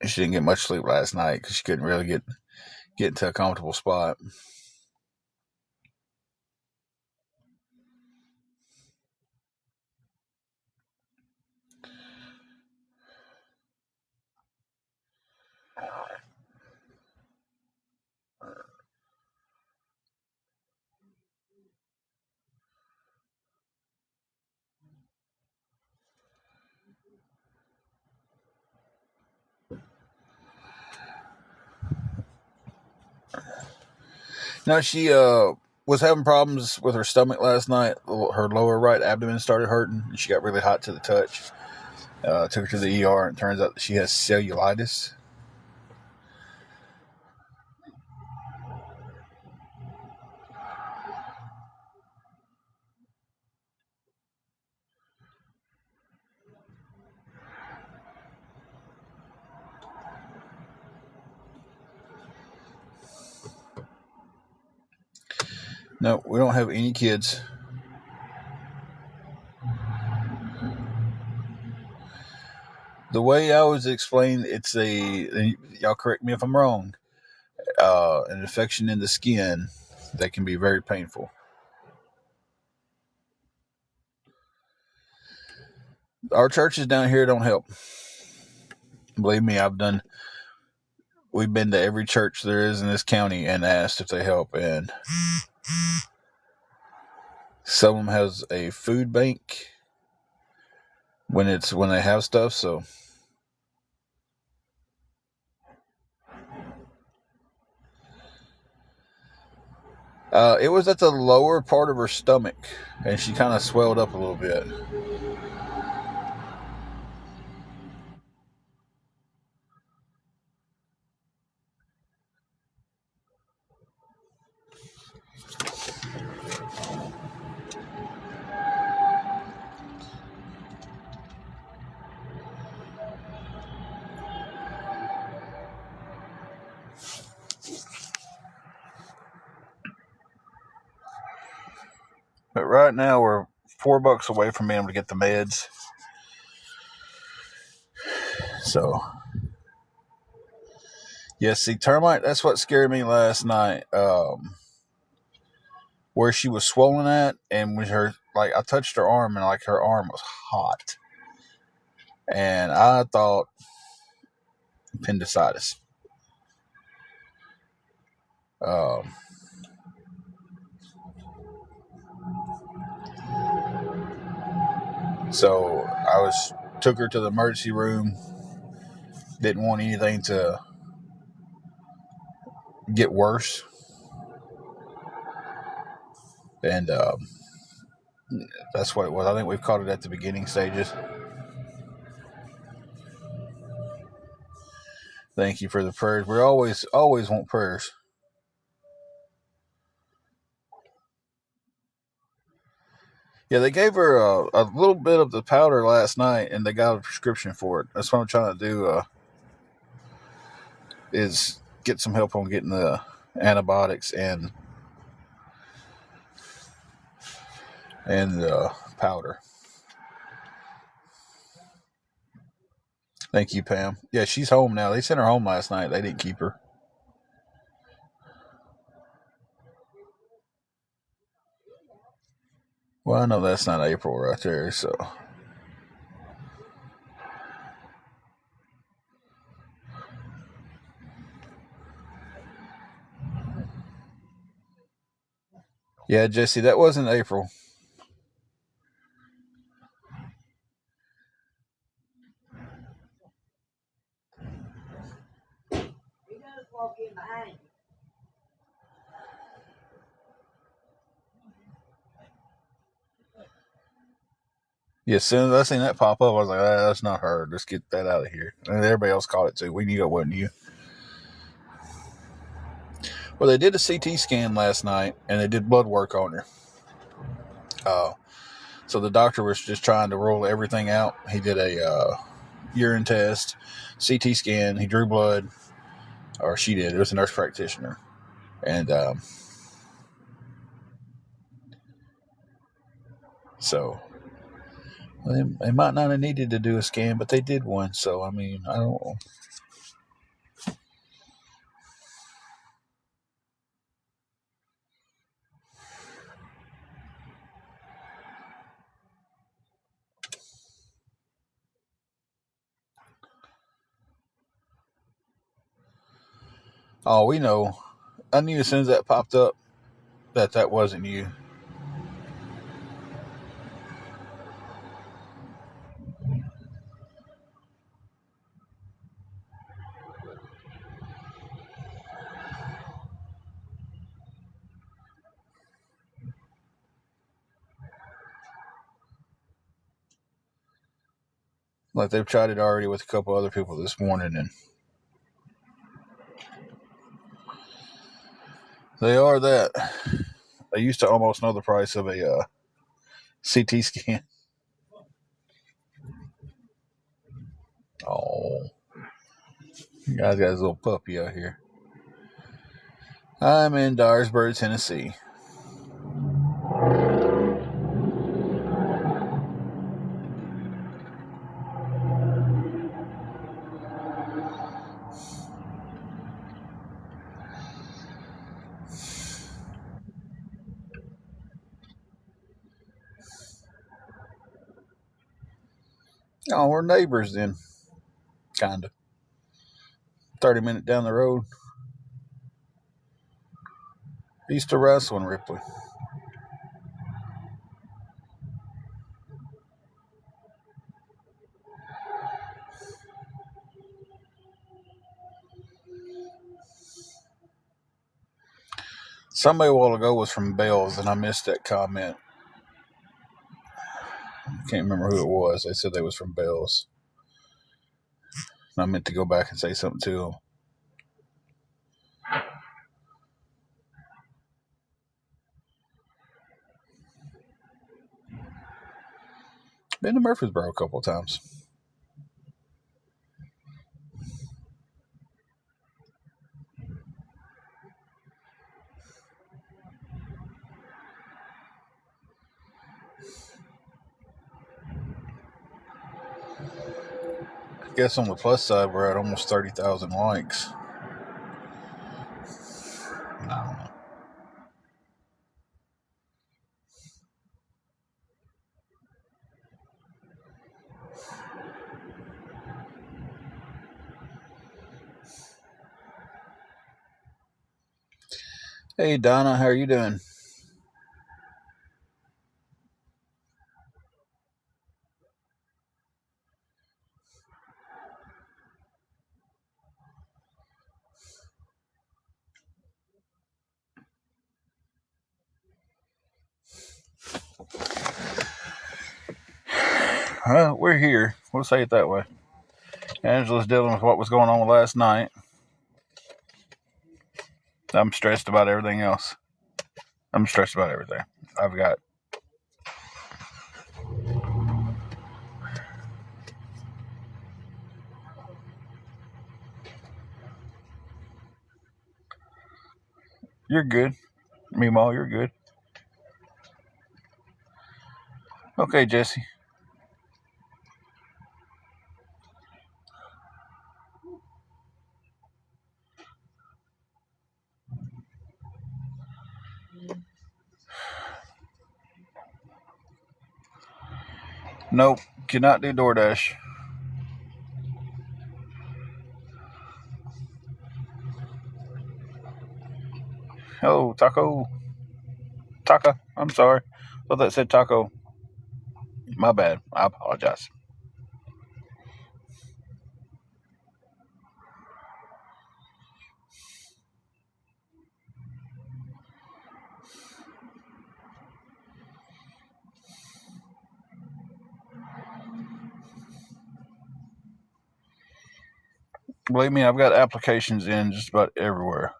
She didn't get much sleep last night because she couldn't really get into a comfortable spot. No, she was having problems with her stomach last night. Her lower right abdomen started hurting. And she got really hot to the touch. Took her to the ER, and it turns out that she has cellulitis. No, we don't have any kids. The way I was explained, it's y'all correct me if I'm wrong, an infection in the skin that can be very painful. Our churches down here don't help. Believe me, we've been to every church there is in this county and asked if they help, and some of them has a food bank when they have stuff, so it was at the lower part of her stomach, and she kind of swelled up a little bit. But right now we're $4 away from being able to get the meds. So, yeah, see, termite, that's what scared me last night. Where she was swollen at, and when I touched her arm, and like her arm was hot. And I thought appendicitis. So took her to the emergency room. Didn't want anything to get worse. And that's what it was. I think we've caught it at the beginning stages. Thank you for the prayers. We always want prayers. Yeah, they gave her a little bit of the powder last night, and they got a prescription for it. That's what I'm trying to do. Is get some help on getting the antibiotics and the powder. Thank you, Pam. Yeah, she's home now. They sent her home last night. They didn't keep her. Well, I know that's not April right there, so. Yeah, Jesse, that wasn't April. Yeah, as soon as I seen that pop up, I was like, that's not her. Let's get that out of here. And everybody else caught it too. We knew it wasn't you. Well, they did a CT scan last night, and they did blood work on her. So the doctor was just trying to rule everything out. He did a urine test, CT scan. He drew blood, or she did. It was a nurse practitioner. And so they might not have needed to do a scan, but they did one. So, I mean, I don't know. Oh, we know. I knew as soon as that popped up that wasn't you. Like they've tried it already with a couple other people this morning, and they are that. They used to almost know the price of a CT scan. Oh, you guys got his little puppy out here. I'm in Dyersburg, Tennessee. Oh, we're neighbors then. Kind of. 30-minute down the road. I used to wrestle in Ripley. Somebody a while ago was from Bells, and I missed that comment. I can't remember who it was. They said they was from Bells. And I meant to go back and say something to them. Been to Murfreesboro a couple of times. I guess on the plus side, we're at almost 30,000 likes. I don't know. Hey, Donna, how are you doing? We're here. We'll say it that way. Angela's dealing with what was going on last night. I'm stressed about everything else. I'm stressed about everything. I've got. You're good. Meemaw, you're good. Okay, Jesse. Nope, cannot do DoorDash. Oh, taco. Taco. I'm sorry. I thought that said taco. My bad. I apologize. Believe me, I've got applications in just about everywhere.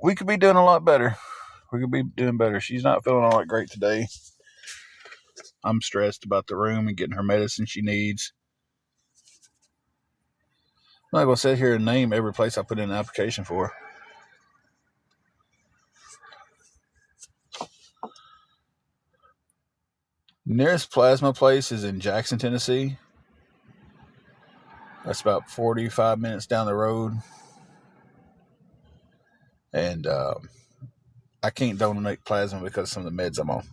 We could be doing a lot better. We could be doing better. She's not feeling all that great today. I'm stressed about the room and getting her medicine she needs. I'm not going to sit here and name every place I put in an application for. Nearest plasma place is in Jackson, Tennessee. That's about 45 minutes down the road. And I can't donate plasma because of some of the meds I'm on.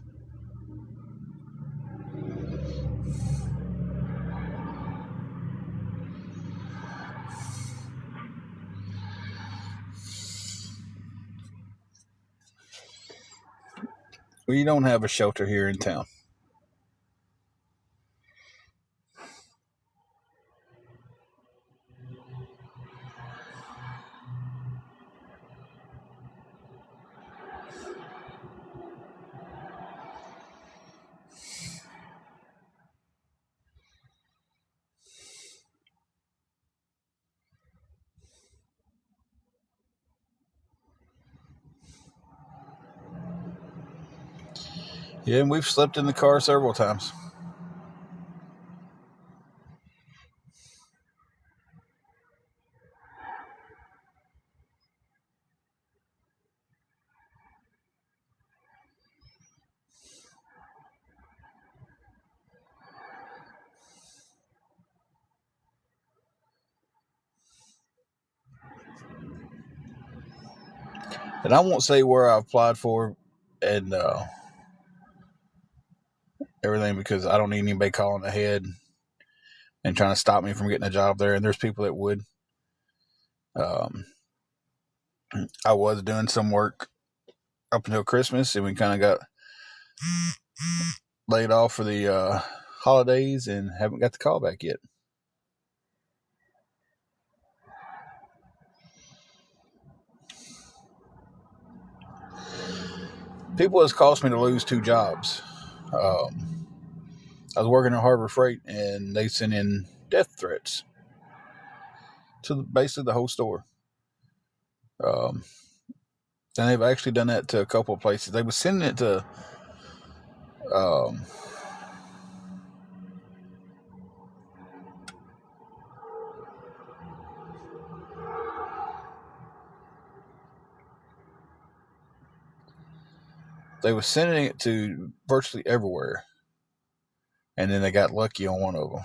We don't have a shelter here in town. Yeah, and we've slept in the car several times. And I won't say where I applied for and everything because I don't need anybody calling ahead and trying to stop me from getting a job there. And there's people that would. Um, I was doing some work up until Christmas, and we kind of got laid off for the holidays and haven't got the call back yet. People has cost me to lose 2 jobs. I was working at Harbor Freight, and they sent in death threats to basically the whole store. And they've actually done that to a couple of places. They were sending it to um, they were sending it to virtually everywhere. and then they got lucky on one of them.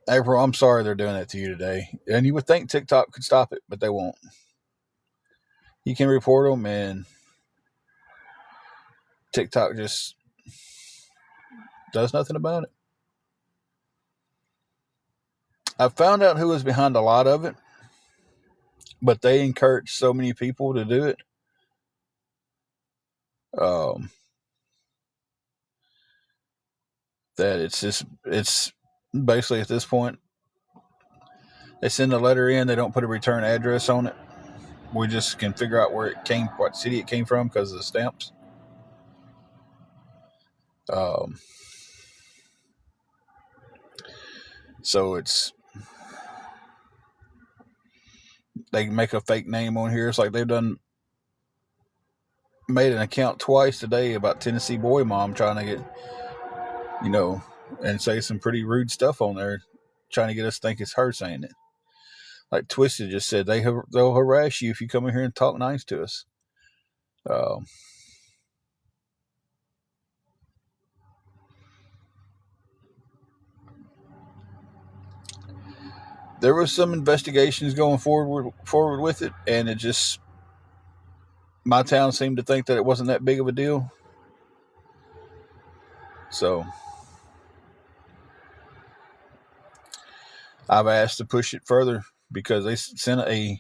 April, I'm sorry they're doing that to you today. And you would think TikTok could stop it, but they won't. You can report them, and TikTok just does nothing about it. I found out who was behind a lot of it, but they encourage so many people to do it. That it's basically at this point, they send a letter in, they don't put a return address on it. We just can figure out where it came, what city it came from because of the stamps. So they make a fake name on here. It's like they've made an account twice today about Tennessee Boy Mom trying to get, and say some pretty rude stuff on there, trying to get us to think it's her saying it. Like Twisted just said, they'll harass you if you come in here and talk nice to us. There was some investigations going forward with it, and my town seemed to think that it wasn't that big of a deal. So I've asked to push it further because they sent a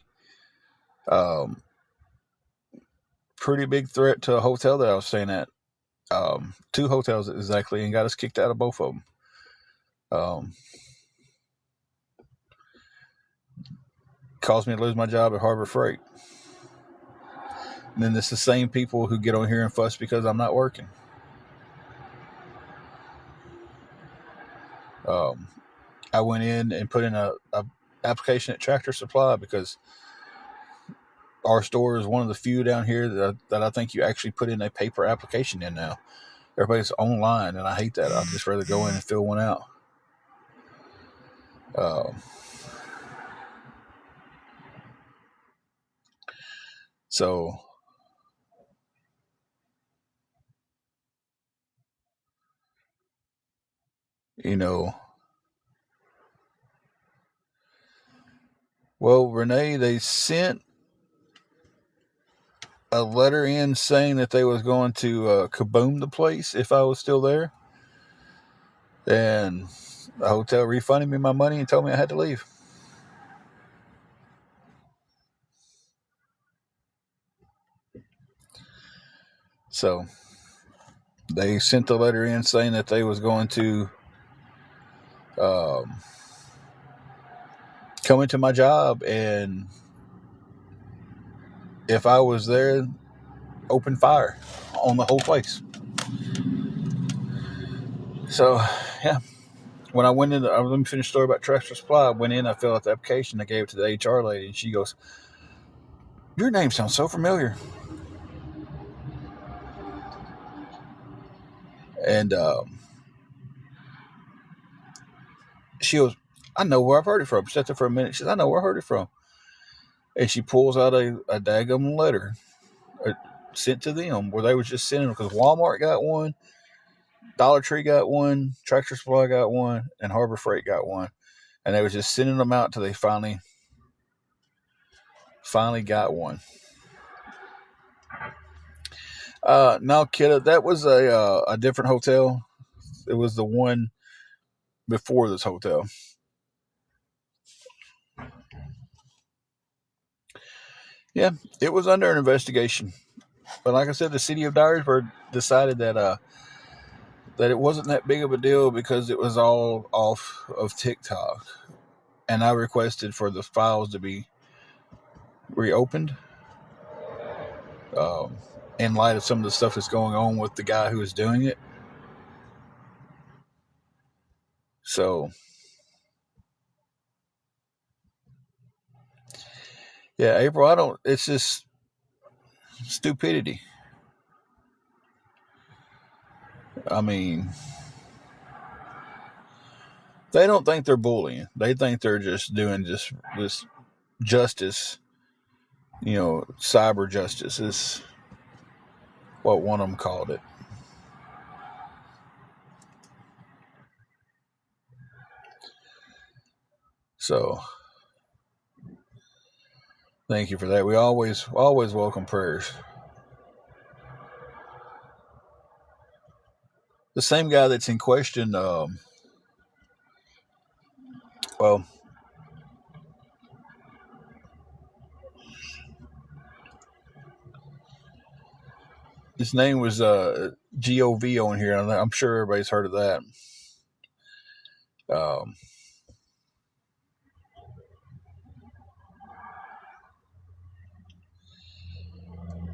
pretty big threat to a hotel that I was staying at. 2 hotels exactly, and got us kicked out of both of them. Caused me to lose my job at Harbor Freight. And then it's the same people who get on here and fuss because I'm not working. I went in and put in a application at Tractor Supply because our store is one of the few down here that I think you actually put in a paper application in now. Everybody's online, and I hate that. I'd just rather go in and fill one out. So well, Renee, they sent a letter in saying that they was going to kaboom the place if I was still there. And the hotel refunded me my money and told me I had to leave. So they sent the letter in saying that they was going to come into my job, and if I was there, open fire on the whole place. So, yeah. When I went in, let me finish the story about Tractor Supply. I went in, I filled out the application, I gave it to the HR lady, and she goes, "Your name sounds so familiar." And she goes, "I know where I've heard it from." She sat there for a minute. She says, "I know where I heard it from." And she pulls out a daggum letter sent to them where they was just sending them because Walmart got one, Dollar Tree got one, Tractor Supply got one, and Harbor Freight got one. And they was just sending them out till they finally got one. No, kiddo, that was a different hotel. It was the one before this hotel. Yeah, it was under an investigation. But like I said, the city of Dyersburg decided that it wasn't that big of a deal because it was all off of TikTok. And I requested for the files to be reopened in light of some of the stuff that's going on with the guy who was doing it. So, yeah, April, it's just stupidity. I mean, they don't think they're bullying. They think they're just doing this justice, cyber justice is what one of them called it. So thank you for that. We always welcome prayers. The same guy that's in question, well, his name was GOV on here. I'm sure everybody's heard of that.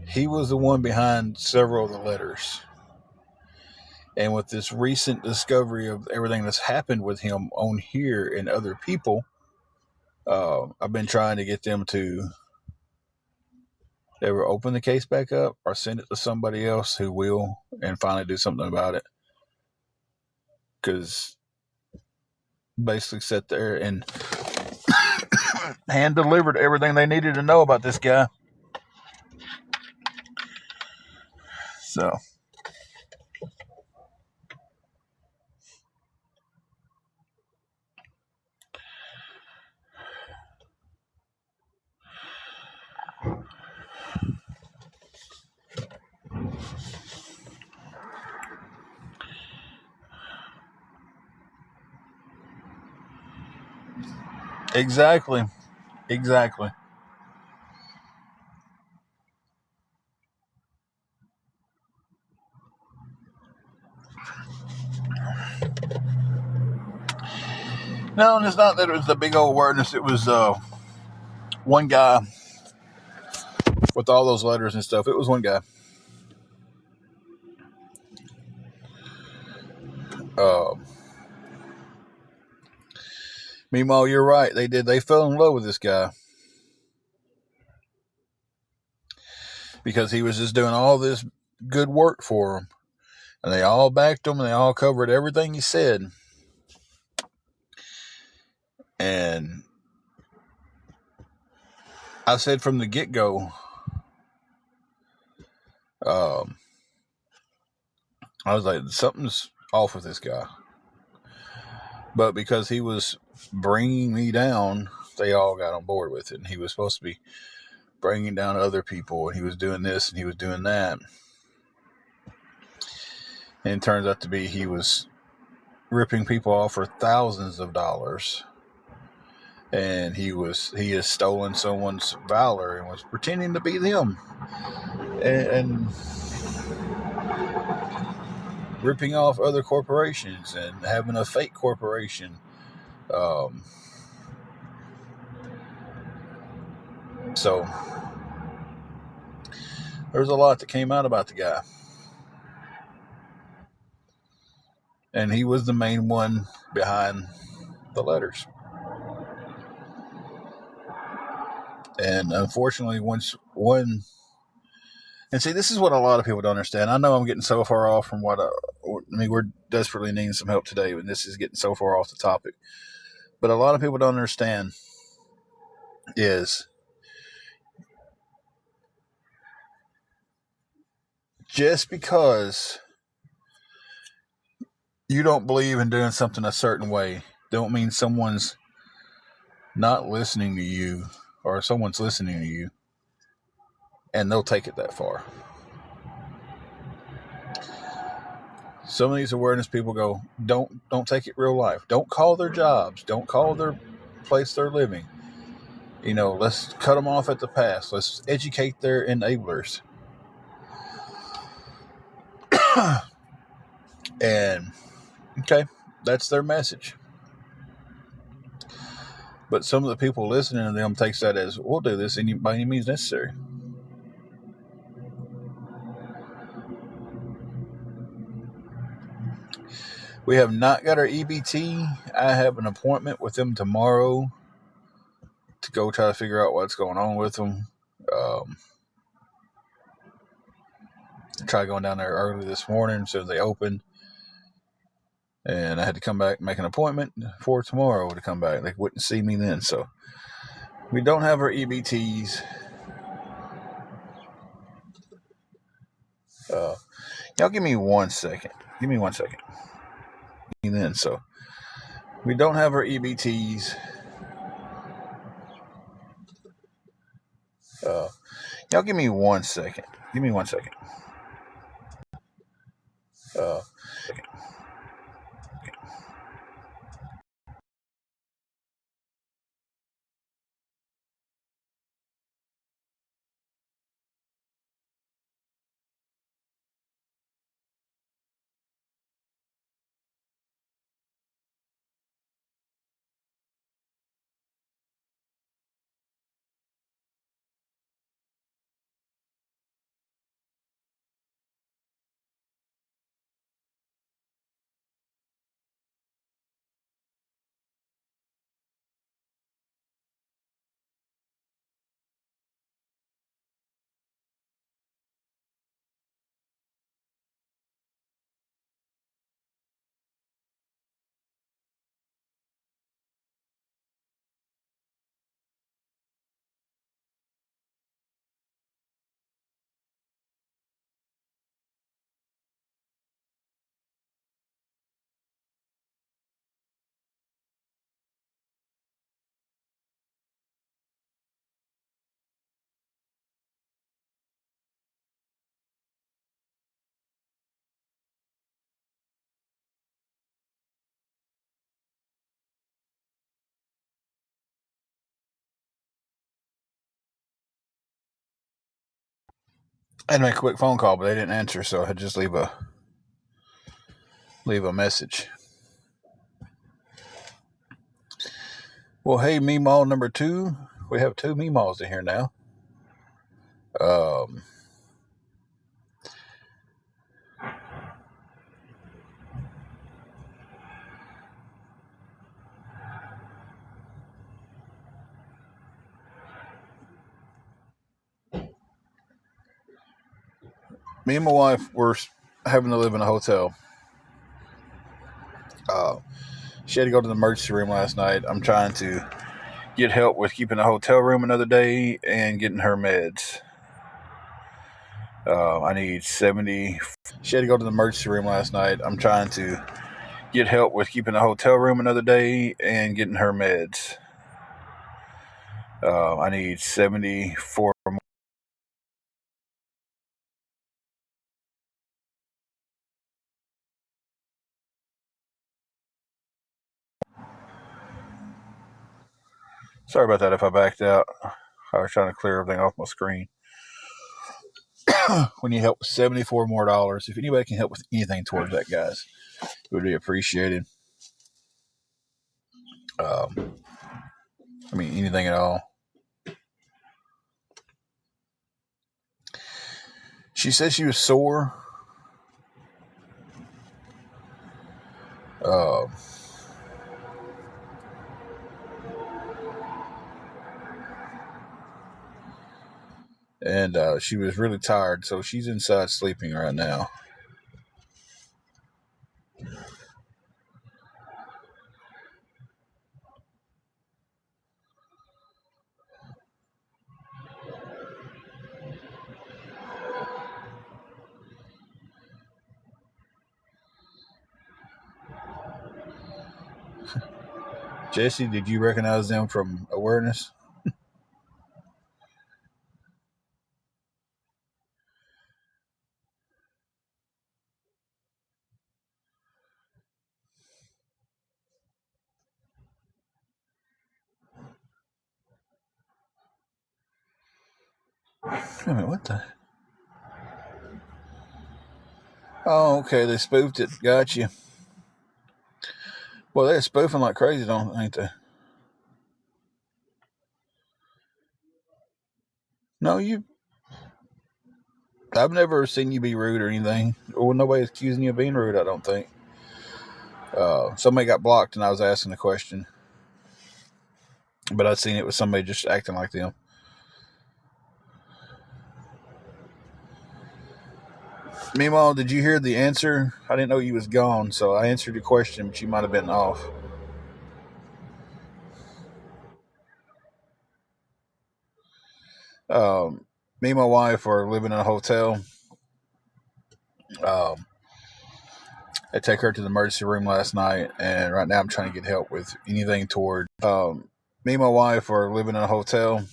He was the one behind several of the letters. And with this recent discovery of everything that's happened with him on here and other people, I've been trying to get them to either open the case back up or send it to somebody else who will and finally do something about it. Because basically sat there and hand delivered everything they needed to know about this guy. So exactly. No, and it's not that it was the big old awareness. It was one guy with all those letters and stuff. It was one guy. Meanwhile, you're right. They did. They fell in love with this guy because he was just doing all this good work for them. And they all backed him and they all covered everything he said. And I said from the get-go, I was like, something's off with this guy. But because he was bringing me down, they all got on board with it. And he was supposed to be bringing down other people. And he was doing this and he was doing that. And it turns out to be he was ripping people off for thousands of dollars. And he has stolen someone's valor and was pretending to be them. And ripping off other corporations and having a fake corporation. So there's a lot that came out about the guy. And he was the main one behind the letters. And unfortunately, and see, this is what a lot of people don't understand. I know I'm getting so far off from we're desperately needing some help today, and this is getting so far off the topic. But a lot of people don't understand is just because you don't believe in doing something a certain way, don't mean someone's not listening to you or someone's listening to you and they'll take it that far. Some of these awareness people go, don't take it real life. Don't call their jobs. Don't call their place they're living. Let's cut them off at the pass. Let's educate their enablers. And, okay, that's their message. But some of the people listening to them takes that as, we'll do this by any means necessary. We have not got our EBT. I have an appointment with them tomorrow to go try to figure out what's going on with them. Tried going down there early this morning so they opened. And I had to come back and make an appointment for tomorrow to come back. They wouldn't see me then. So we don't have our EBTs. Y'all give me 1 second. Give me 1 second. Then, so we don't have our EBTs. Y'all give me 1 second. Give me 1 second. I had to make a quick phone call, but they didn't answer, so I had to just leave a message. Well, hey, Meemaw number 2. We have 2 Meemaws in here now. Me and my wife were having to live in a hotel. She had to go to the emergency room last night. I'm trying to get help with keeping the hotel room another day and getting her meds. I need 70. She had to go to the emergency room last night. I'm trying to get help with keeping the hotel room another day and getting her meds. I need 74 more. Sorry about that if I backed out. I was trying to clear everything off my screen. We need help with $74 more. If anybody can help with anything towards that, guys, it would be appreciated. Anything at all. She said she was sore. And she was really tired, so she's inside sleeping right now. Jesse, did you recognize them from awareness? Wait a minute, what the? Oh, okay, they spoofed it. Got you. Well, they're spoofing like crazy, ain't they? No, I've never seen you be rude or anything. Well, nobody's accusing you of being rude, I don't think. Somebody got blocked and I was asking a question. But I'd seen it with somebody just acting like them. Meanwhile, did you hear the answer? I didn't know you was gone, so I answered your question, but you might have been off. Me and my wife are living in a hotel. I take her to the emergency room last night, and right now I'm trying to get help with anything toward. Me and my wife are living in a hotel.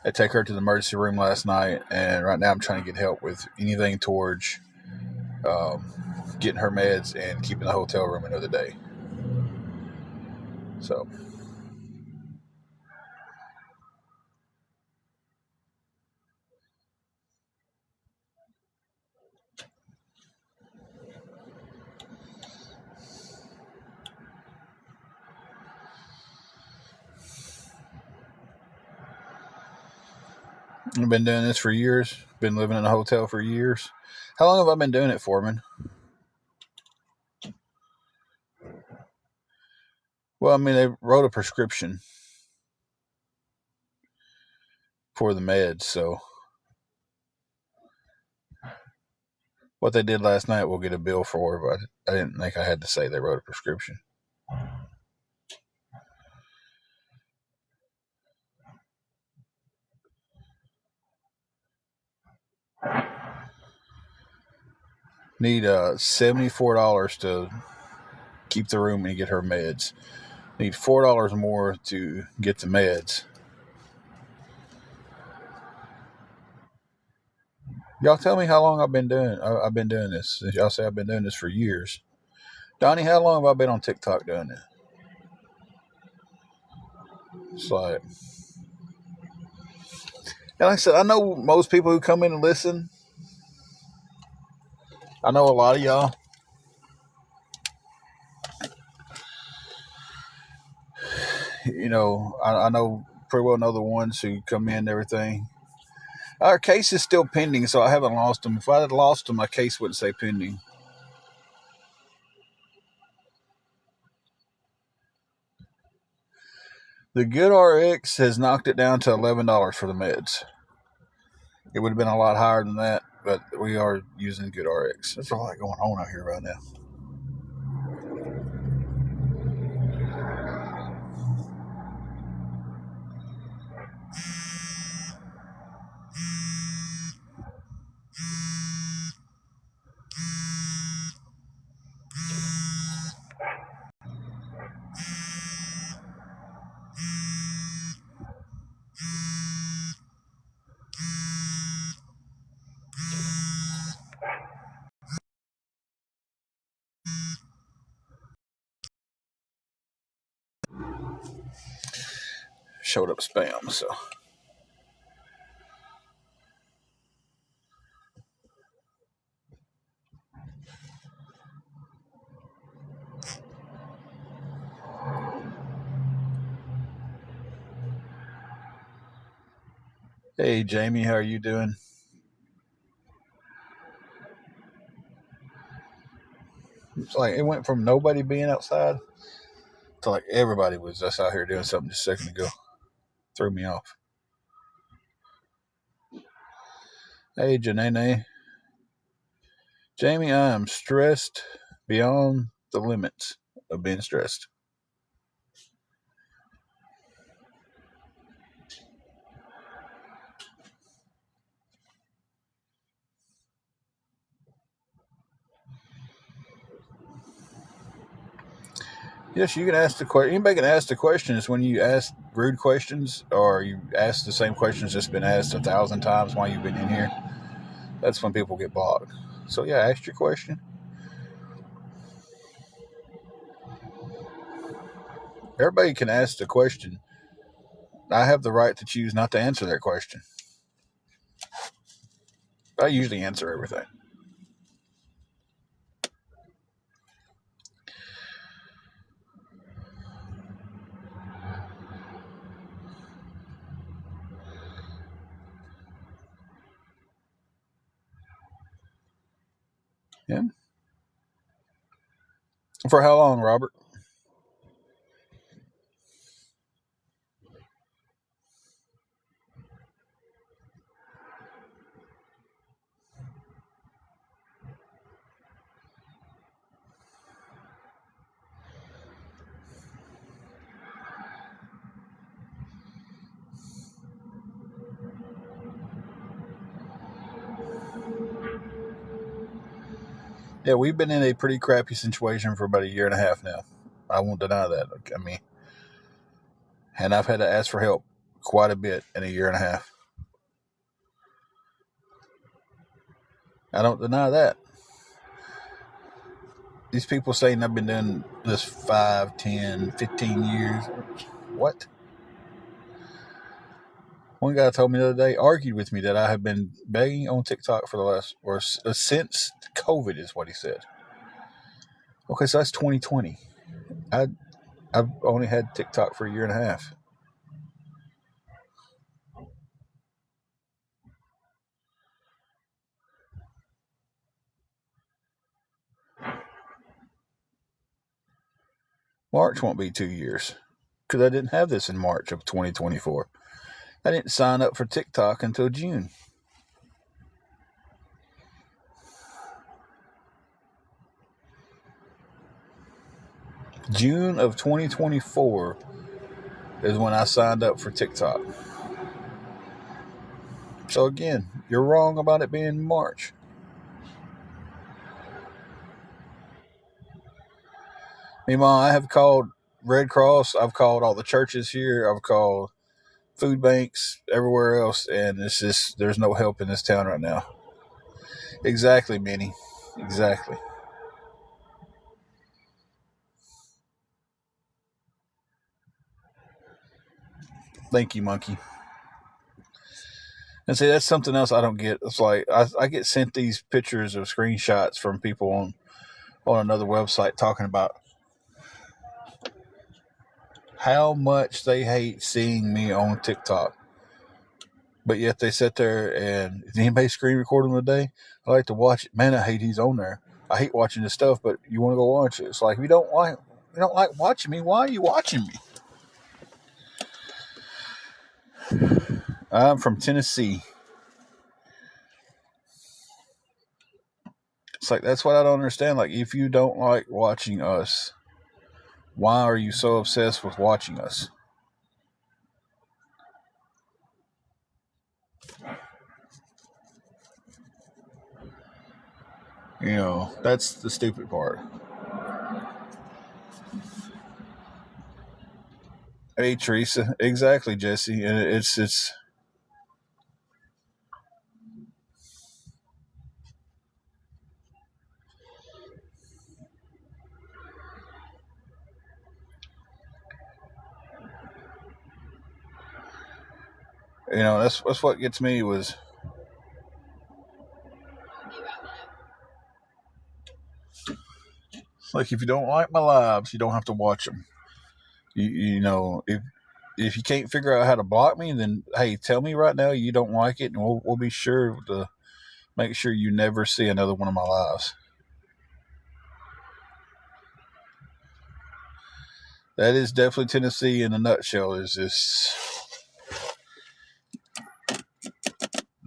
I take her to the emergency room last night, and right now I'm trying to get help with anything towards getting her meds and keeping the hotel room another day. So I've been doing this for years. Been living in a hotel for years. How long have I been doing it, Foreman? Well, I mean, they wrote a prescription for the meds, so what they did last night we'll get a bill for, but I didn't think I had to say they wrote a prescription. Need $74 to keep the room and get her meds. Need $4 more to get the meds. Y'all tell me how long I've been doing this. Y'all say I've been doing this for years. Donnie, how long have I been on TikTok doing it? It's like, and like I said, I know most people who come in and listen. I know a lot of y'all. You know, I know pretty well know the ones who come in and everything. Our case is still pending, so I haven't lost them. If I had lost them, my case wouldn't say pending. The Good RX has knocked it down to $11 for the meds. It would have been a lot higher than that, but we are using Good RX. There's a lot going on out here right now. Showed up spam, so. Hey, Jamie, how are you doing? It's like it went from nobody being outside to like everybody was just out here doing something just a second ago. Threw me off. Hey, Janae. Jamie, I am stressed beyond the limits of being stressed. Yes, you can ask the question. Anybody can ask the questions when you ask rude questions or you ask the same questions that's been asked 1,000 times while you've been in here. That's when people get blocked. So, yeah, ask your question. Everybody can ask the question. I have the right to choose not to answer that question. I usually answer everything. Yeah. For how long, Robert? Yeah, we've been in a pretty crappy situation for about 1.5 years now. I won't deny that. I mean, and I've had to ask for help quite a bit in a year and a half. I don't deny that. These people saying I've been doing this 5, 10, 15 years. What? One guy told me the other day, argued with me that I have been begging on TikTok for the last, or since COVID is what he said. Okay, so that's 2020. I've only had TikTok for a year and a half. March won't be 2 years because I didn't have this in March of 2024. I didn't sign up for TikTok until June. June of 2024 is when I signed up for TikTok. So again, you're wrong about it being March. Meanwhile, I have called Red Cross. I've called all the churches here. I've called food banks everywhere else, and it's just there's no help in this town right now. Exactly, Minnie. Exactly. Thank you, Monkey. And see, that's something else I don't get. It's like I get sent these pictures of screenshots from people on another website talking about how much they hate seeing me on TikTok. But yet they sit there and did anybody screen record them today? I like to watch it. Man, I hate he's on there. I hate watching this stuff, but you want to go watch it. It's like if you don't like watching me, why are you watching me? I'm from Tennessee. It's like that's what I don't understand. Like if you don't like watching us, why are you so obsessed with watching us? You know, that's the stupid part. Hey, Teresa. Exactly, Jesse. And it's that's what gets me was like if you don't like my lives, you don't have to watch them. You know, if you can't figure out how to block me, then hey, tell me right now you don't like it, and we'll be sure to make sure you never see another one of my lives. That is definitely Tennessee in a nutshell. Is this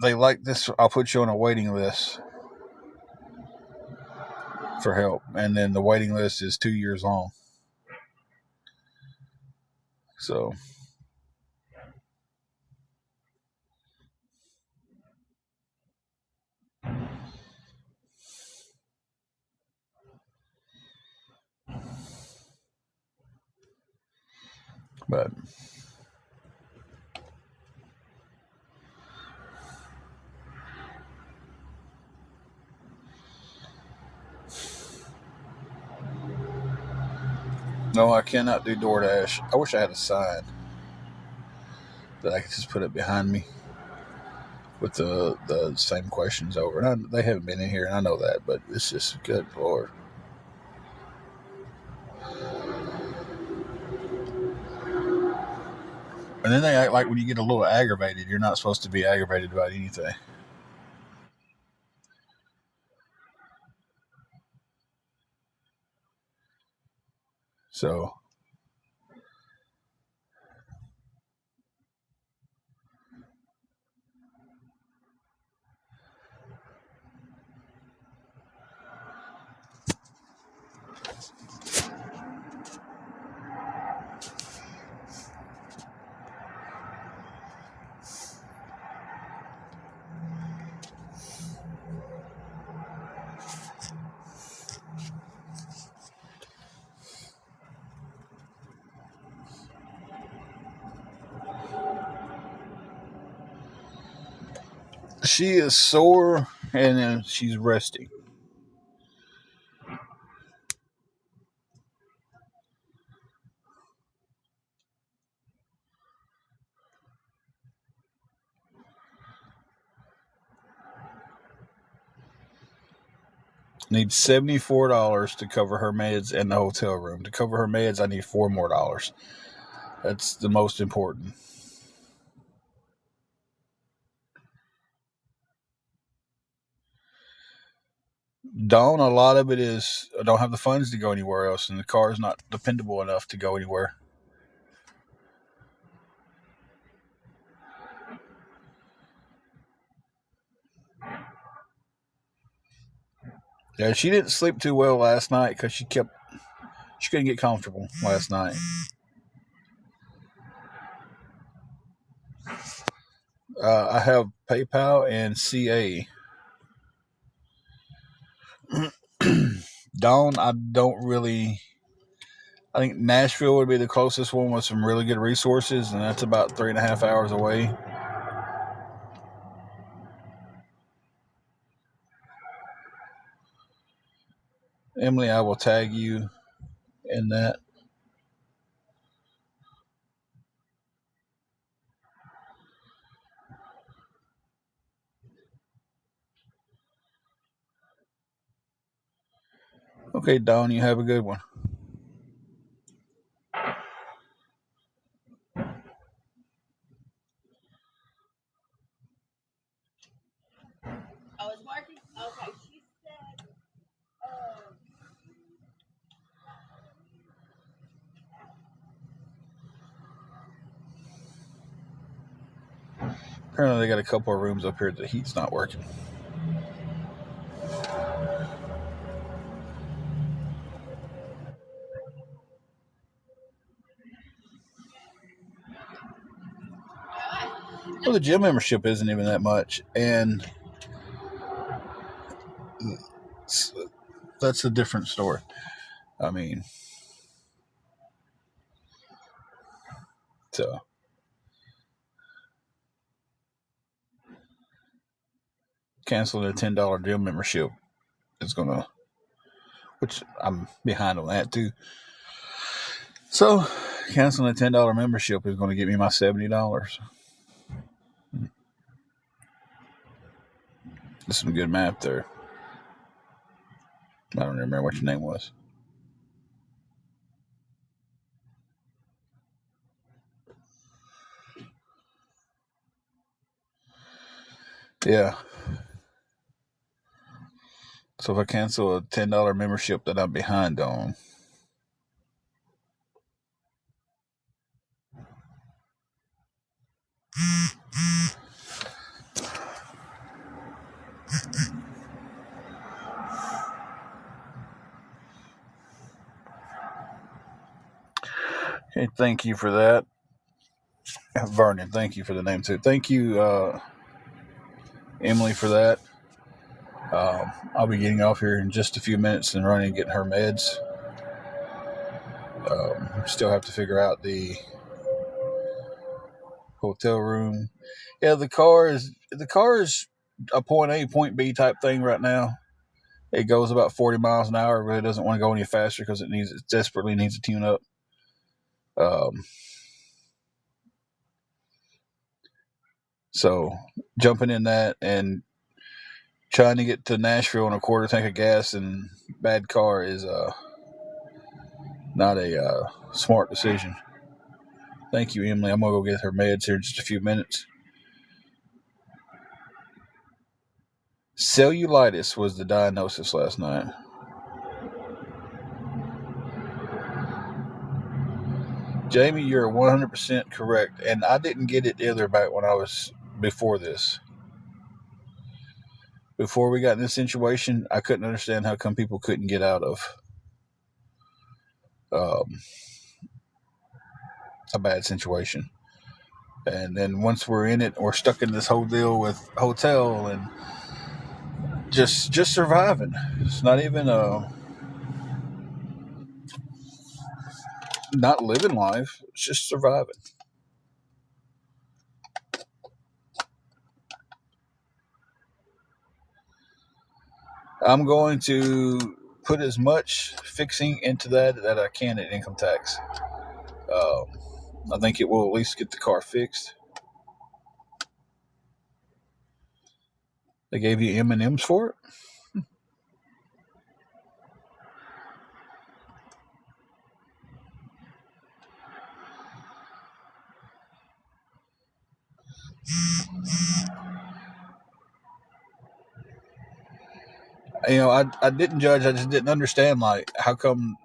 they like this? I'll put you on a waiting list for help, and then the waiting list is 2 years long. So, but no, I cannot do DoorDash. I wish I had a sign that I could just put it behind me with the same questions over. And they haven't been in here, and I know that, but it's just good Lord. And then they act like when you get a little aggravated, you're not supposed to be aggravated about anything. So, She is sore and then she's resting. Needs $74 to cover her meds and the hotel room. To cover her meds, I need $4 more. That's the most important. Dawn, a lot of it is I don't have the funds to go anywhere else, and the car is not dependable enough to go anywhere. Yeah, she didn't sleep too well last night because she couldn't get comfortable last night. I have PayPal and CA. Dawn, I think Nashville would be the closest one with some really good resources, and that's about 3.5 hours away. Emily, I will tag you in that. Okay, Dawn, you have a good one. Apparently, they got a couple of rooms up here that the heat's not working. Well, the gym membership isn't even that much, and that's a different story. I mean, so canceling a $10 gym membership is gonna, which I'm behind on that too. So canceling a $10 membership is going to get me my $70. That's some good math there. I don't remember what your name was. Yeah. So if I cancel a $10 membership that I'm behind on, okay, thank you for that. Vernon, thank you for the name too. Thank you, Emily, for that. I'll be getting off here in just a few minutes and running and getting her meds. Still have to figure out the hotel room. Yeah, the car is a point A, point B type thing right now. It goes about 40 miles an hour, but it doesn't want to go any faster because it desperately needs a tune up. So jumping in that and trying to get to Nashville on a quarter tank of gas and bad car is not a smart decision. Thank you, Emily. I'm gonna go get her meds here in just a few minutes. Cellulitis was the diagnosis last night. Jamie, you're 100% correct, and I didn't get it either back when I was before this. Before we got in this situation, I couldn't understand how come people couldn't get out of a bad situation. And then once we're in it, we're stuck in this whole deal with hotel and just surviving. It's not even not living life. It's just surviving. I'm going to put as much fixing into that I can at income tax. I think it will at least get the car fixed. They gave you M&Ms for it? I didn't judge. I just didn't understand, like, how come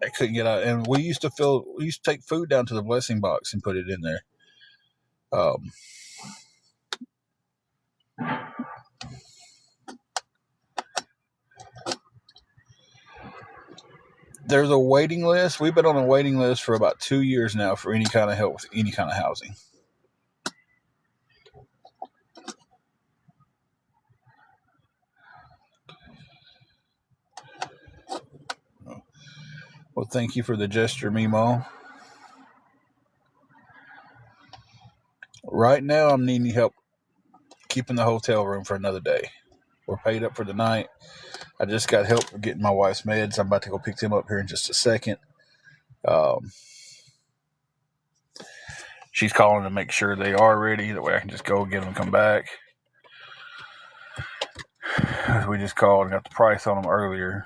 I couldn't get out. And we used to take food down to the blessing box and put it in there. There's a waiting list. We've been on a waiting list for about 2 years now for any kind of help with any kind of housing. Well, thank you for the gesture, Mimo. Right now, I'm needing help keeping the hotel room for another day. We're paid up for the night. I just got help getting my wife's meds. I'm about to go pick them up here in just a second. She's calling to make sure they are ready. That way I can just go get them and come back. We just called and got the price on them earlier.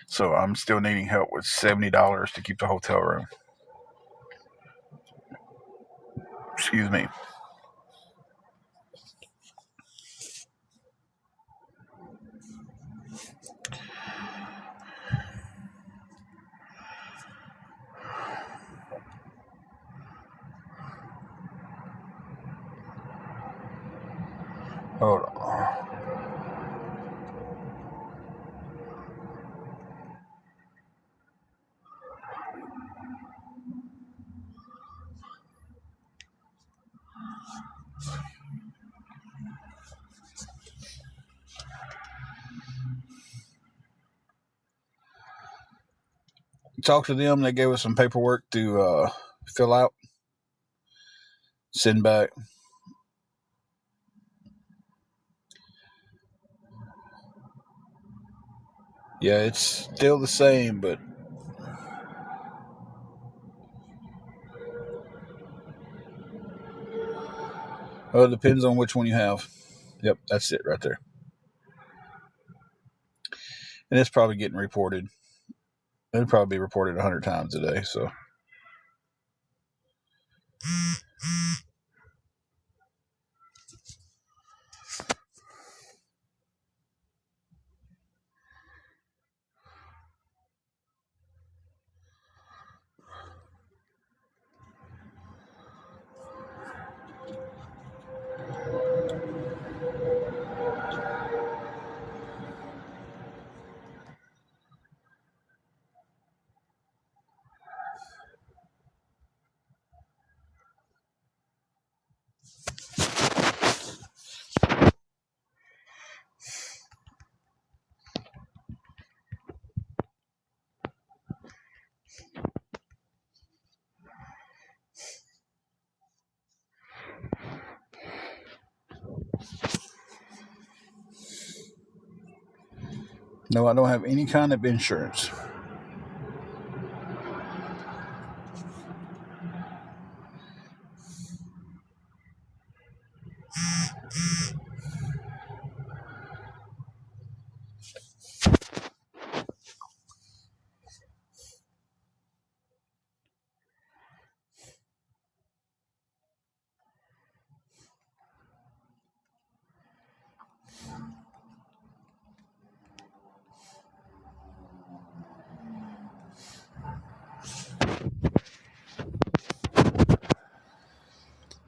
So I'm still needing help with $70 to keep the hotel room. Excuse me. Hold on. Talked to them. They gave us some paperwork to fill out, send back. Yeah, it's still the same, but it depends on which one you have. Yep, that's it right there. And it's probably getting reported. It'll probably be reported 100 times a day, so. No, I don't have any kind of insurance.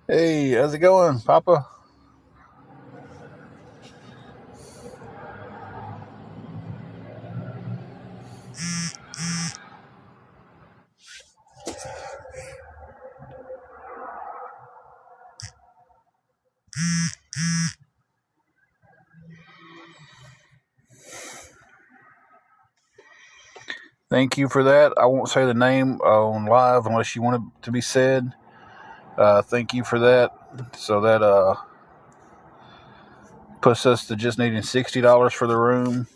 Hey, how's it going, Papa? Thank you for that. I won't say the name on live unless you want it to be said. Thank you for that. So that puts us to just needing $60 for the room.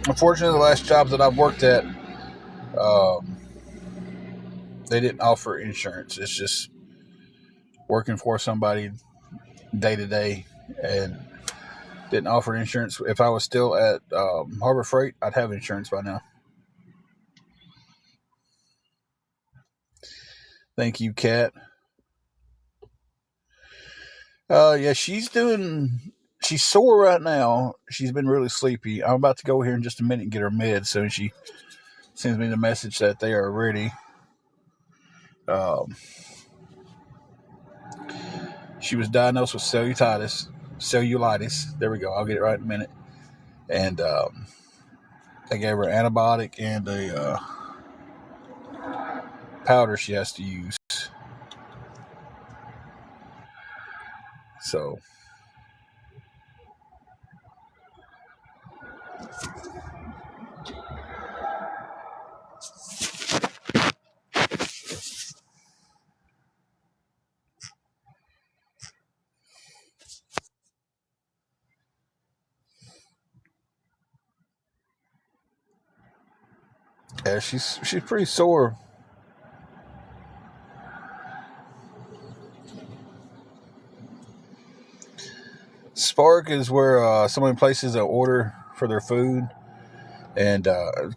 Unfortunately, the last jobs that I've worked at, they didn't offer insurance. It's just working for somebody day to day, and didn't offer insurance. If I was still at Harbor Freight, I'd have insurance by now. Thank you, Kat. Yeah, she's sore right now. She's been really sleepy. I'm about to go here in just a minute and get her meds. So she sends me the message that they are ready. She was diagnosed with cellulitis. There we go. I'll get it right in a minute. And they gave her an antibiotic and a powder she has to use. So yeah, she's pretty sore. Spark is where somebody places an order for their food, and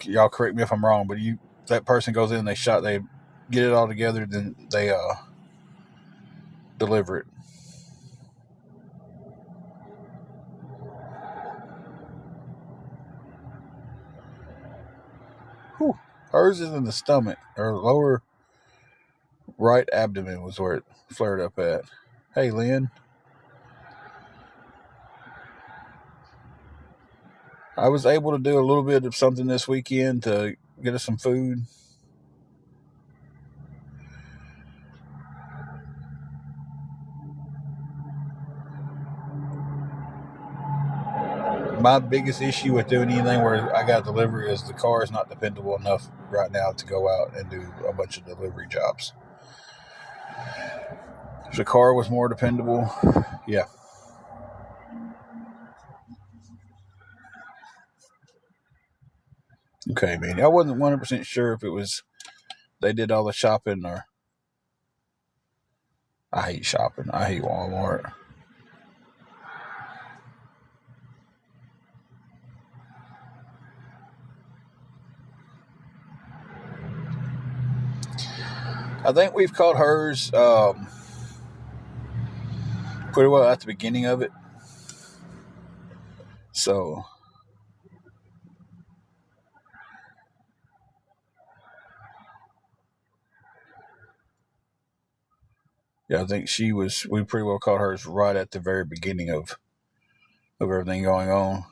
y'all correct me if I'm wrong, but that person goes in, they get it all together, then they deliver it. Whew. Hers is in the stomach, or lower right abdomen was where it flared up at. Hey, Lynn. I was able to do a little bit of something this weekend to get us some food. My biggest issue with doing anything where I got delivery is the car is not dependable enough right now to go out and do a bunch of delivery jobs. If the car was more dependable, yeah. Okay, man. I wasn't 100% sure if it was they did all the shopping or. I hate shopping. I hate Walmart. I think we've caught hers pretty well at the beginning of it. So, yeah, I think we pretty well caught hers right at the very beginning of everything going on.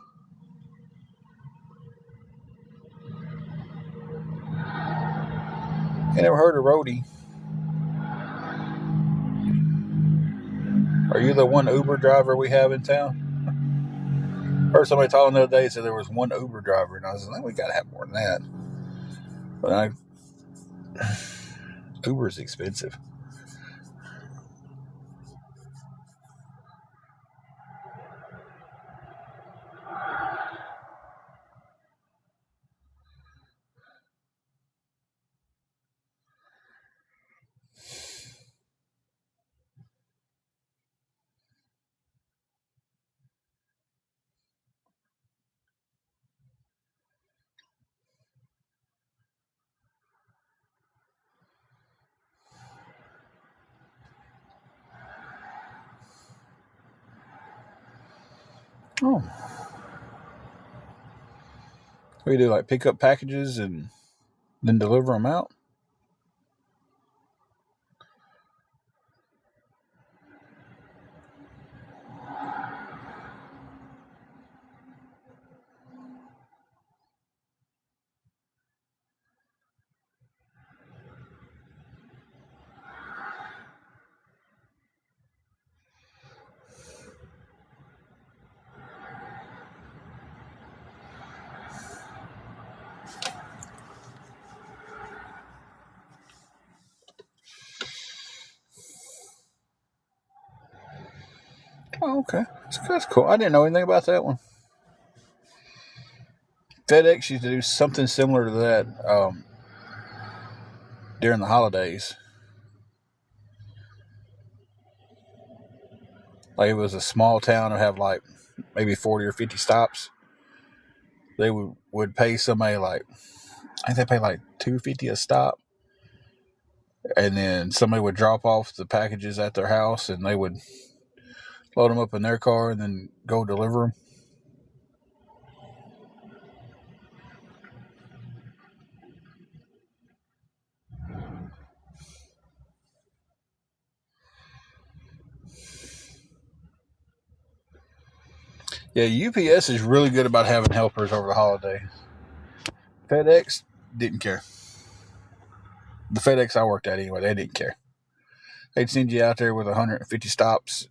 I never heard of Rhodey. Are you the one Uber driver we have in town? Heard somebody talking the other day said there was one Uber driver, and I was like, we got to have more than that. But Uber's expensive. Oh, we do like pick up packages and then deliver them out. Oh, okay. That's cool. I didn't know anything about that one. FedEx used to do something similar to that during the holidays. Like it was a small town and have like maybe 40 or 50 stops. They would pay somebody like, I think they pay like $2.50 a stop. And then somebody would drop off the packages at their house and they would load them up in their car and then go deliver them. Yeah, UPS is really good about having helpers over the holiday. FedEx didn't care. The FedEx I worked at anyway, they didn't care. They'd send you out there with 150 stops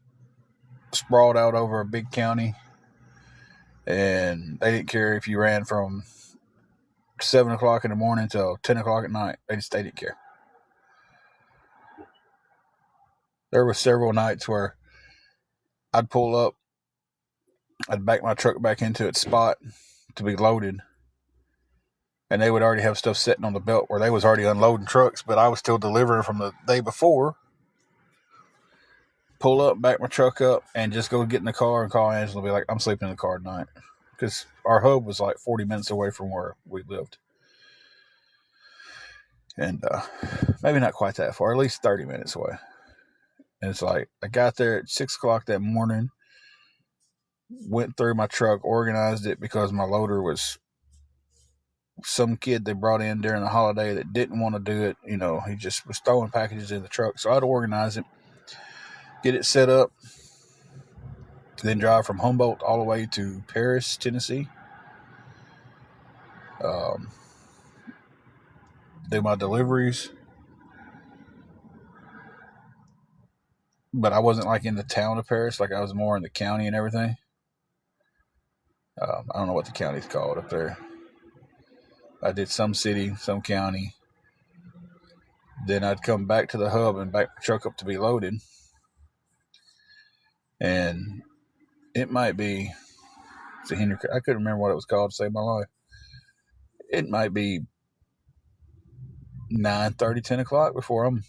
sprawled out over a big county, and they didn't care if you ran from 7 o'clock in the morning till 10 o'clock at night. They didn't care. There were several nights where I'd pull up, I'd back my truck back into its spot to be loaded, and they would already have stuff sitting on the belt where they was already unloading trucks, but I was still delivering from the day before. Pull up, back my truck up, and just go get in the car and call Angela and be like, I'm sleeping in the car tonight. Because our hub was like 40 minutes away from where we lived. And maybe not quite that far, at least 30 minutes away. And it's like, I got there at 6 o'clock that morning, went through my truck, organized it because my loader was some kid they brought in during the holiday that didn't want to do it. You know, he just was throwing packages in the truck. So I'd organize it, get it set up, then drive from Humboldt all the way to Paris, Tennessee. Do my deliveries. But I wasn't like in the town of Paris. Like I was more in the county and everything. I don't know what the county's called up there. I did some city, some county. Then I'd come back to the hub and back the truck up to be loaded. And it might be, I couldn't remember what it was called to save my life. It might be 9:30, 10 o'clock before I'm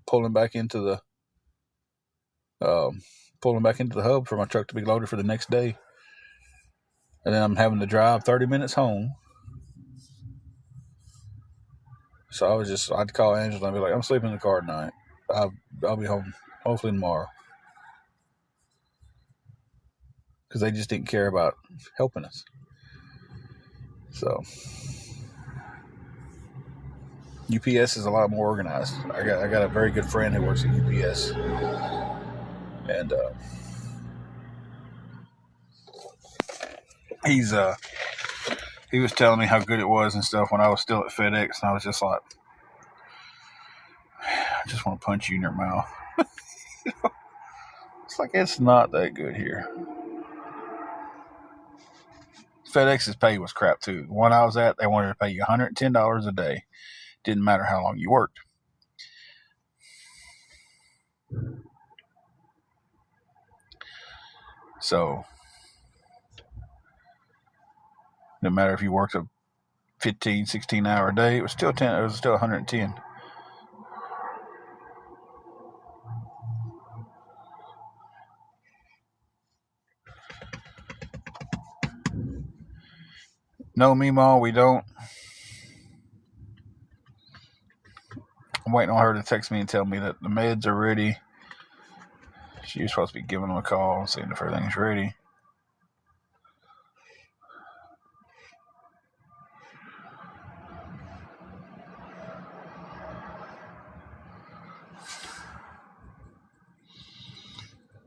pulling back into the hub for my truck to be loaded for the next day. And then I'm having to drive 30 minutes home. So I'd call Angela and be like, I'm sleeping in the car tonight. I'll be home hopefully tomorrow. Because they just didn't care about helping us. So UPS is a lot more organized. I got a very good friend who works at UPS, and he was telling me how good it was and stuff when I was still at FedEx, and I was just like, I just want to punch you in your mouth. It's like it's not that good here. FedEx's pay was crap too. The one I was at, they wanted to pay you $110 a day. Didn't matter how long you worked. So no matter if you worked a 15, 16-hour day, it was still 110. No, Meemaw, we don't. I'm waiting on her to text me and tell me that the meds are ready. She was supposed to be giving them a call and seeing if everything's ready.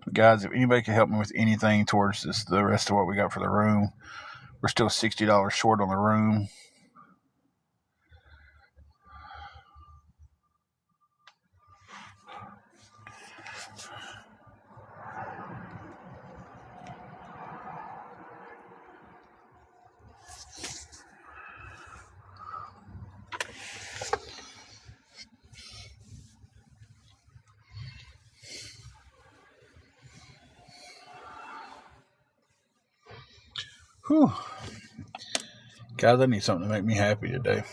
But guys, if anybody can help me with anything towards the rest of what we got for the room, we're still $60 short on the room. Whew. Guys, I need something to make me happy today.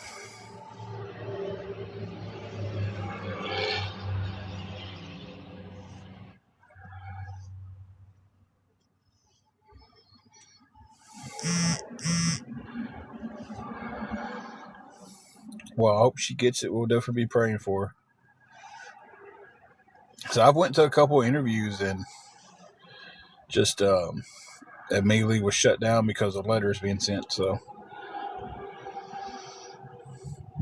Well, I hope she gets it. We'll definitely be praying for her. So I've went to a couple of interviews and just immediately was shut down because of letters being sent. So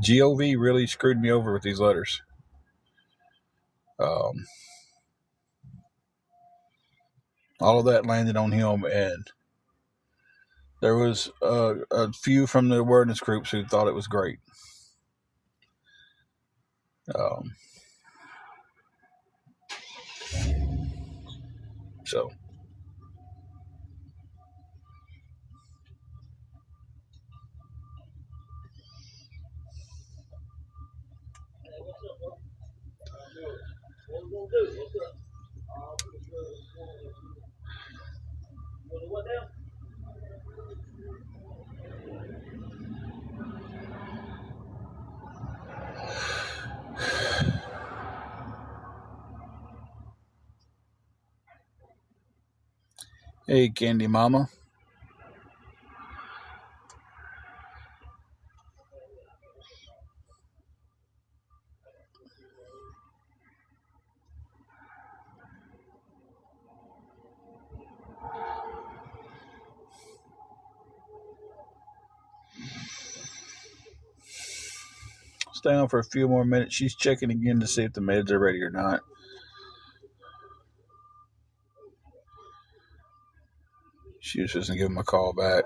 GOV really screwed me over with these letters. All of that landed on him, and there was a few from the awareness groups who thought it was great. So hey, Candy Mama. Stay on for a few more minutes. She's checking again to see if the meds are ready or not. She was just going to give him a call back.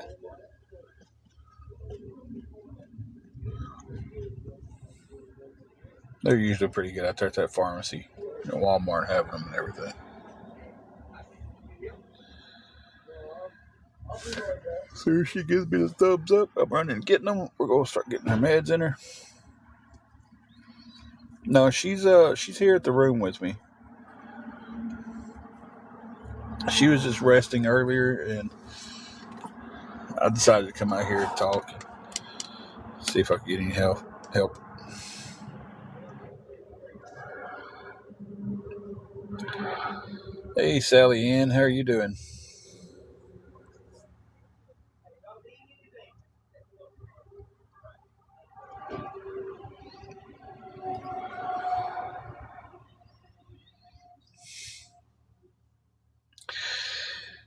They're usually pretty good out there at that pharmacy. Walmart having them and everything. So she gives me the thumbs up. I'm running and getting them. We're going to start getting her meds in her. No, she's here at the room with me. She was just resting earlier, and I decided to come out here and talk. See if I can get any help. Hey, Sally Ann, how are you doing?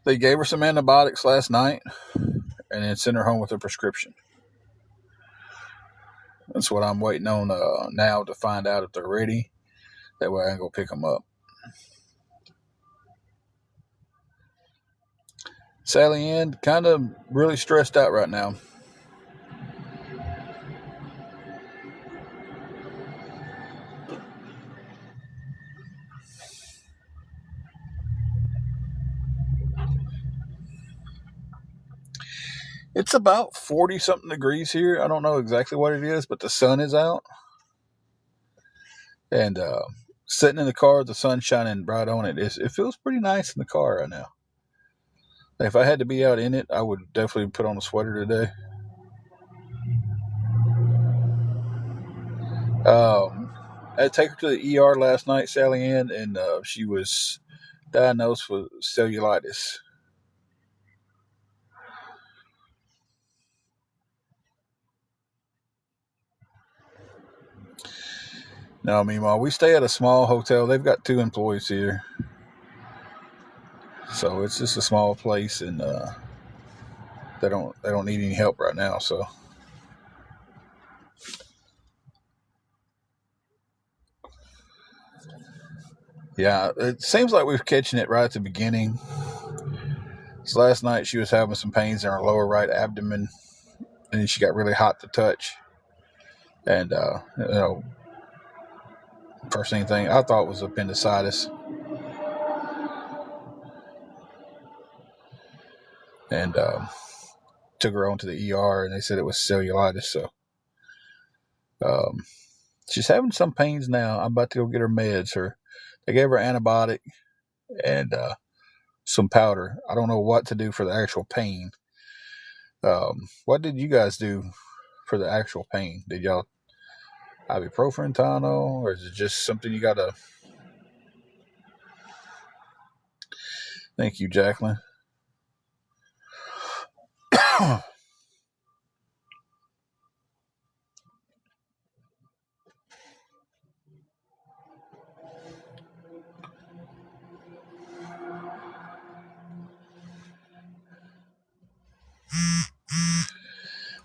They gave her some antibiotics last night and then sent her home with a prescription. That's what I'm waiting on now to find out if they're ready. That way I can go pick them up. Sally Ann, kind of really stressed out right now. It's about 40-something degrees here. I don't know exactly what it is, but the sun is out. And sitting in the car, the sun shining bright on it. It feels pretty nice in the car right now. If I had to be out in it, I would definitely put on a sweater today. I took her to the ER last night, Sally Ann, and she was diagnosed with cellulitis. Now, meanwhile, we stay at a small hotel. They've got 2 employees here, so it's just a small place, and they don't need any help right now. So, yeah, it seems like we're catching it right at the beginning. So last night she was having some pains in her lower right abdomen, and then she got really hot to touch. And first thing I thought was appendicitis. And took her on to the ER, and they said it was cellulitis. So she's having some pains now. I'm about to go get her meds. They gave her antibiotic and some powder. I don't know what to do for the actual pain. What did you guys do for the actual pain? Did y'all ibuprofen, Tylenol, or is it just something you gotta? Thank you, Jacqueline.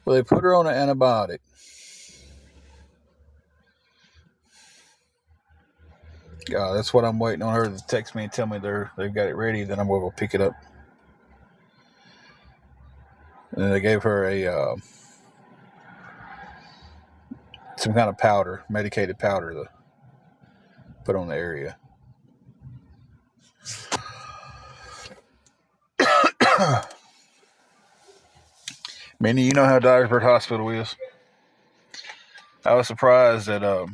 Well, they put her on an antibiotic. That's what I'm waiting on her to text me and tell me they've got it ready. Then I'm gonna go pick it up. And they gave her a some kind of powder, medicated powder to put on the area. Minnie, you know how Dyersburg Hospital is. I was surprised that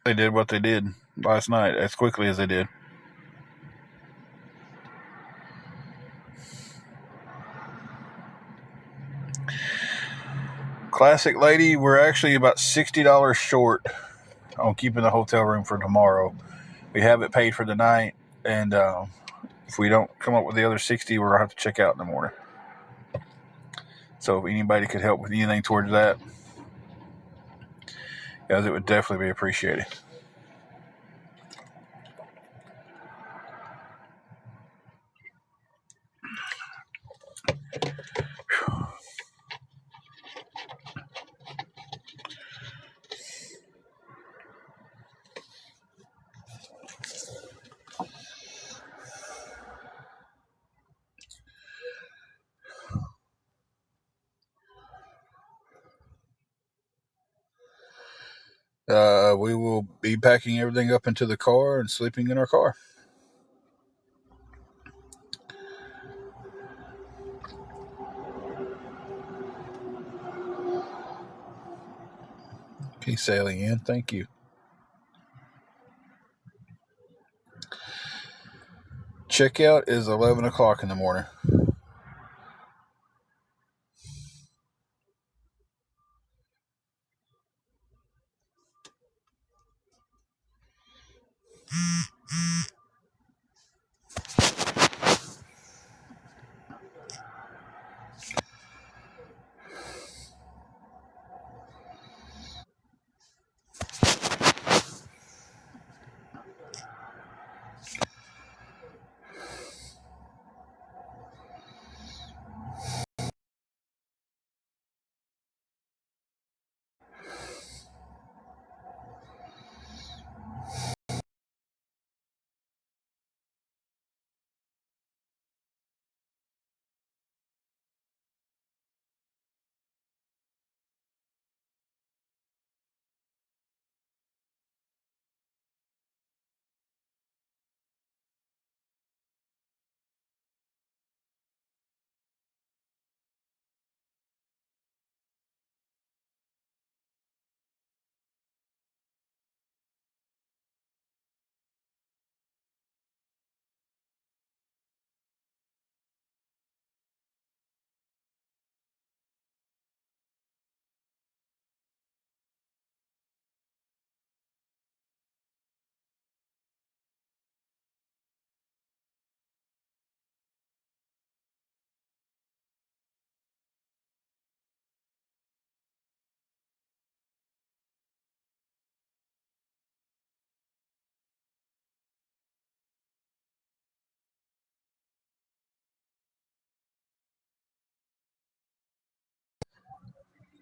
they did what they did last night as quickly as they did. Classic lady, we're actually about $60 short on keeping the hotel room for tomorrow. We have it paid for the night, and if we don't come up with the other 60, we're gonna have to check out in the morning. So if anybody could help with anything towards that, guys, it would definitely be appreciated. We will be packing everything up into the car and sleeping in our car. Okay, Sally Ann, thank you. Checkout is 11 o'clock in the morning.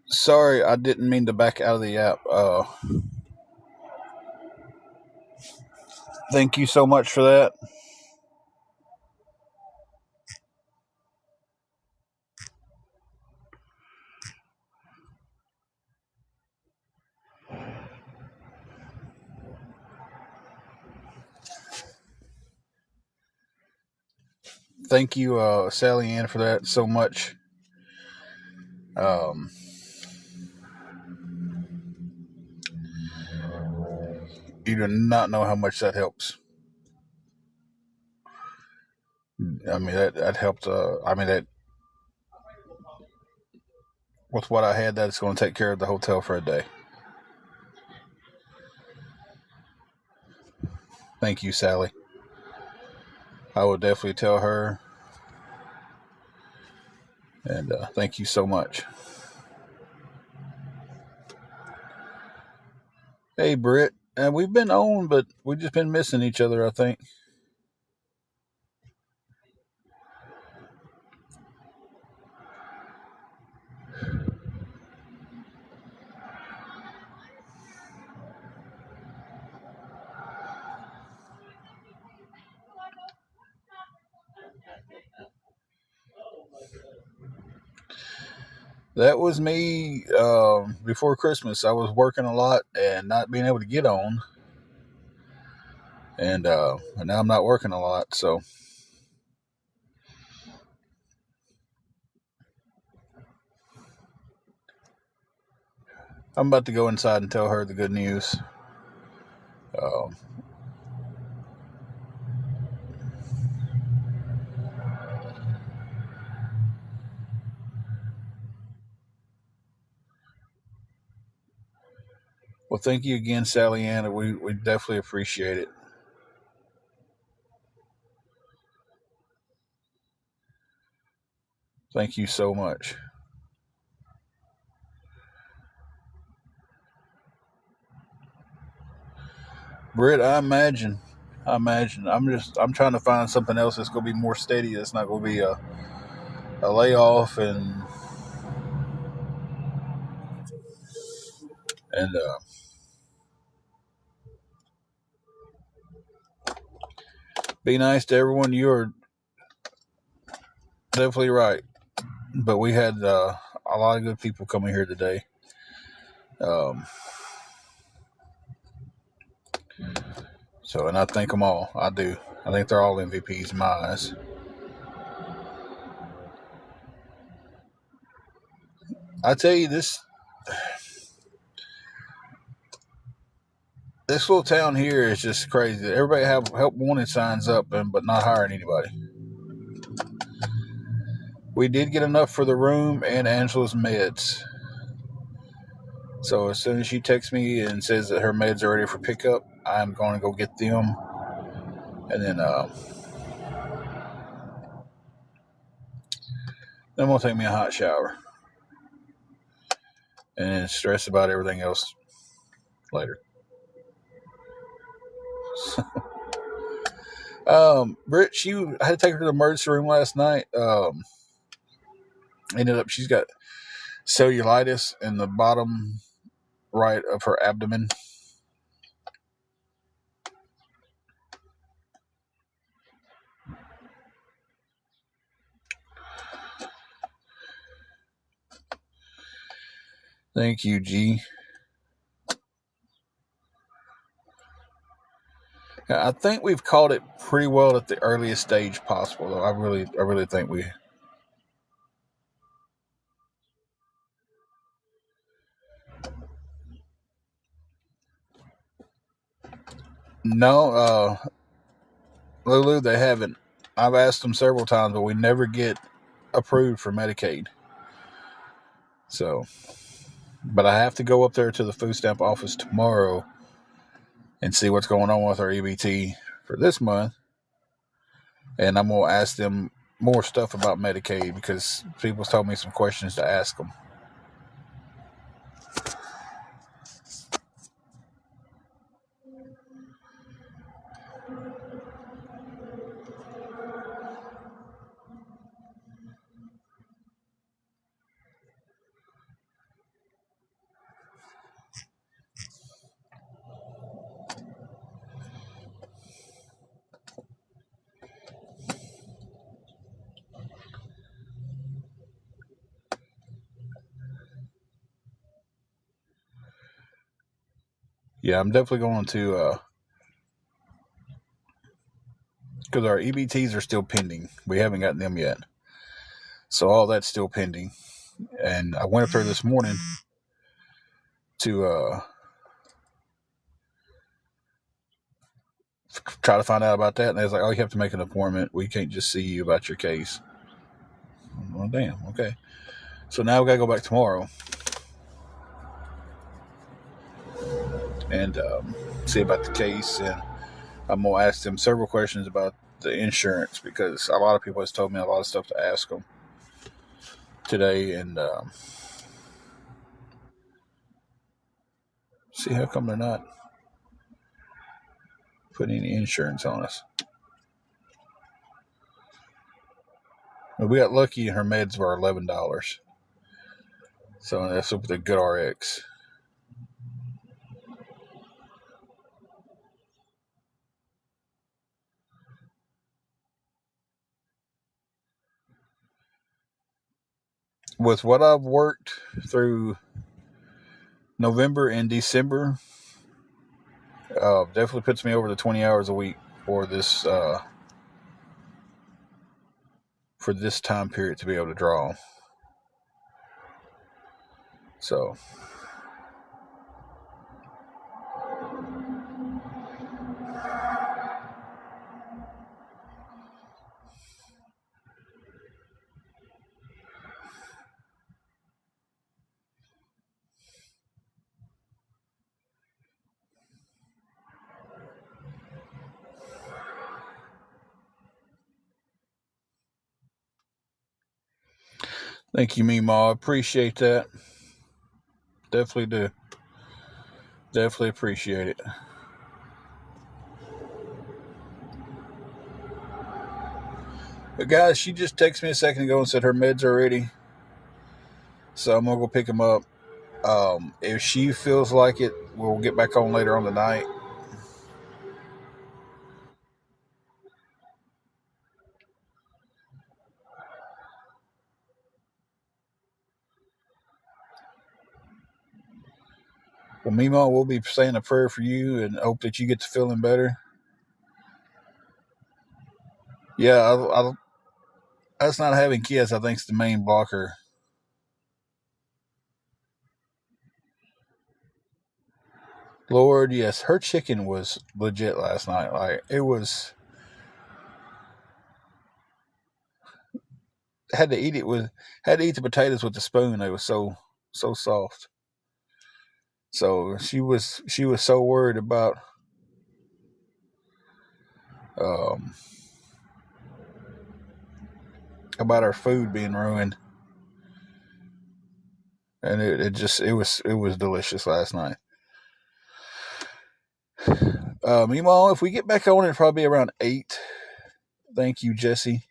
Sorry, I didn't mean to back out of the app. Thank you so much for that. Thank you, Sally Ann, for that so much. You do not know how much that helps. I mean, that helped. That with what I had, that's going to take care of the hotel for a day. Thank you, Sally. I will definitely tell her. And thank you so much. Hey, Britt. We've been on, but we've just been missing each other, I think. That was me before Christmas. I was working a lot and not being able to get on. And now I'm not working a lot, so I'm about to go inside and tell her the good news. Well, thank you again, Sally Ann. We definitely appreciate it. Thank you so much. Britt, I imagine. I'm trying to find something else that's going to be more steady. That's not going to be a layoff and be nice to everyone. You're definitely right. But we had a lot of good people coming here today. And I thank them all. I do. I think they're all MVPs in my eyes. I tell you, this little town here is just crazy. Everybody have help wanted signs up, but not hiring anybody. We did get enough for the room and Angela's meds. So as soon as she texts me and says that her meds are ready for pickup, I'm going to go get them. And then I'm going to take me a hot shower. And then stress about everything else later. Britt, I had to take her to the emergency room last night. Ended up, she's got cellulitis in the bottom right of her abdomen. Thank you, G. I think we've caught it pretty well at the earliest stage possible, though. I really think we. No, Lulu, they haven't. I've asked them several times, but we never get approved for Medicaid. So, but I have to go up there to the food stamp office tomorrow and see what's going on with our EBT for this month. And I'm going to ask them more stuff about Medicaid because people told me some questions to ask them. Yeah, I'm definitely going to, because our EBTs are still pending. We haven't gotten them yet. So all that's still pending. And I went up there this morning to try to find out about that. And they was like, oh, you have to make an appointment. We can't just see you about your case. Well, damn. Okay. So now we got to go back tomorrow and see about the case. And I'm going to ask them several questions about the insurance because a lot of people has told me a lot of stuff to ask them today. And see how come they're not putting any insurance on us. We got lucky and her meds were $11. So that's with the good RX. With what I've worked through November and December, definitely puts me over the 20 hours a week for this time period to be able to draw. So thank you, Meemaw. I appreciate that. Definitely do. Definitely appreciate it. But guys, she just texted me a second ago and said her meds are ready. So I'm going to go pick them up. If she feels like it, we'll get back on later on tonight. Well, Meemaw, we'll be saying a prayer for you and hope that you get to feeling better. Yeah, us not having kids, I think, is the main blocker. Lord, yes, her chicken was legit last night. Like, it was, had to eat the potatoes with the spoon. They were so soft. So she was so worried about our food being ruined, and it was delicious last night. Meanwhile, if we get back on, it'll probably be around 8. Thank you, Jesse.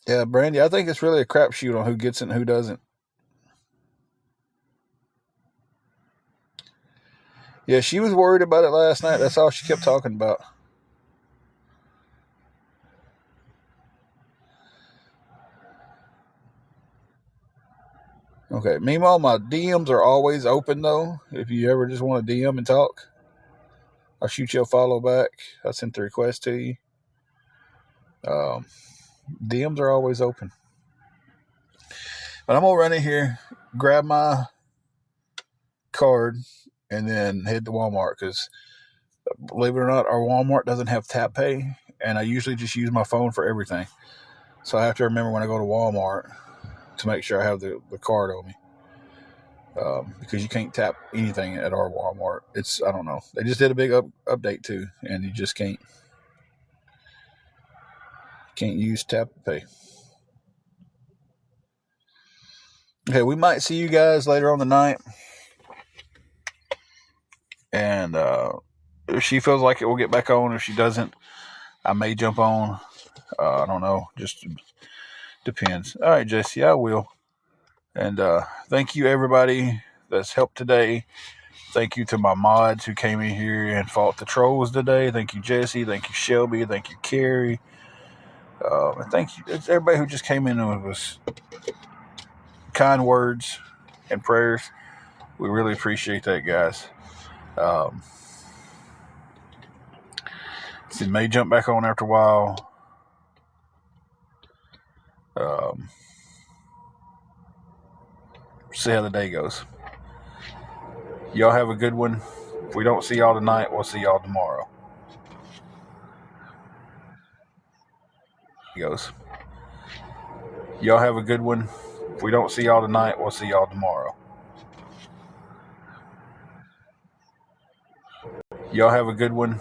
Yeah, Brandy, I think it's really a crapshoot on who gets it and who doesn't. Yeah, she was worried about it last night. That's all she kept talking about. Okay. Meanwhile, my DMs are always open, though. If you ever just want to DM and talk, I'll shoot you a follow back. I sent the request to you. DMs are always open. But I'm going to run in here, grab my card, and then head to Walmart because, believe it or not, our Walmart doesn't have tap pay, and I usually just use my phone for everything. So I have to remember when I go to Walmart to make sure I have the card on me. Because you can't tap anything at our Walmart. I don't know. They just did a big update too, and you just can't use tap pay. Okay, we might see you guys later on the night, and if she feels like it, we'll get back on. If she doesn't, I may jump on. I don't know. Just depends. All right, Jesse, I will. And thank you, everybody that's helped today. Thank you to my mods who came in here and fought the trolls today. Thank you, Jesse. Thank you, Shelby. Thank you, Carrie. And thank you. It's everybody who just came in and was kind words and prayers. We really appreciate that, guys. So may jump back on after a while. See how the day goes. Y'all have a good one. we don't see y'all tonight, we'll see y'all tomorrow. He goes, y'all have a good one. If we don't see y'all tonight, we'll see y'all tomorrow. Y'all have a good one.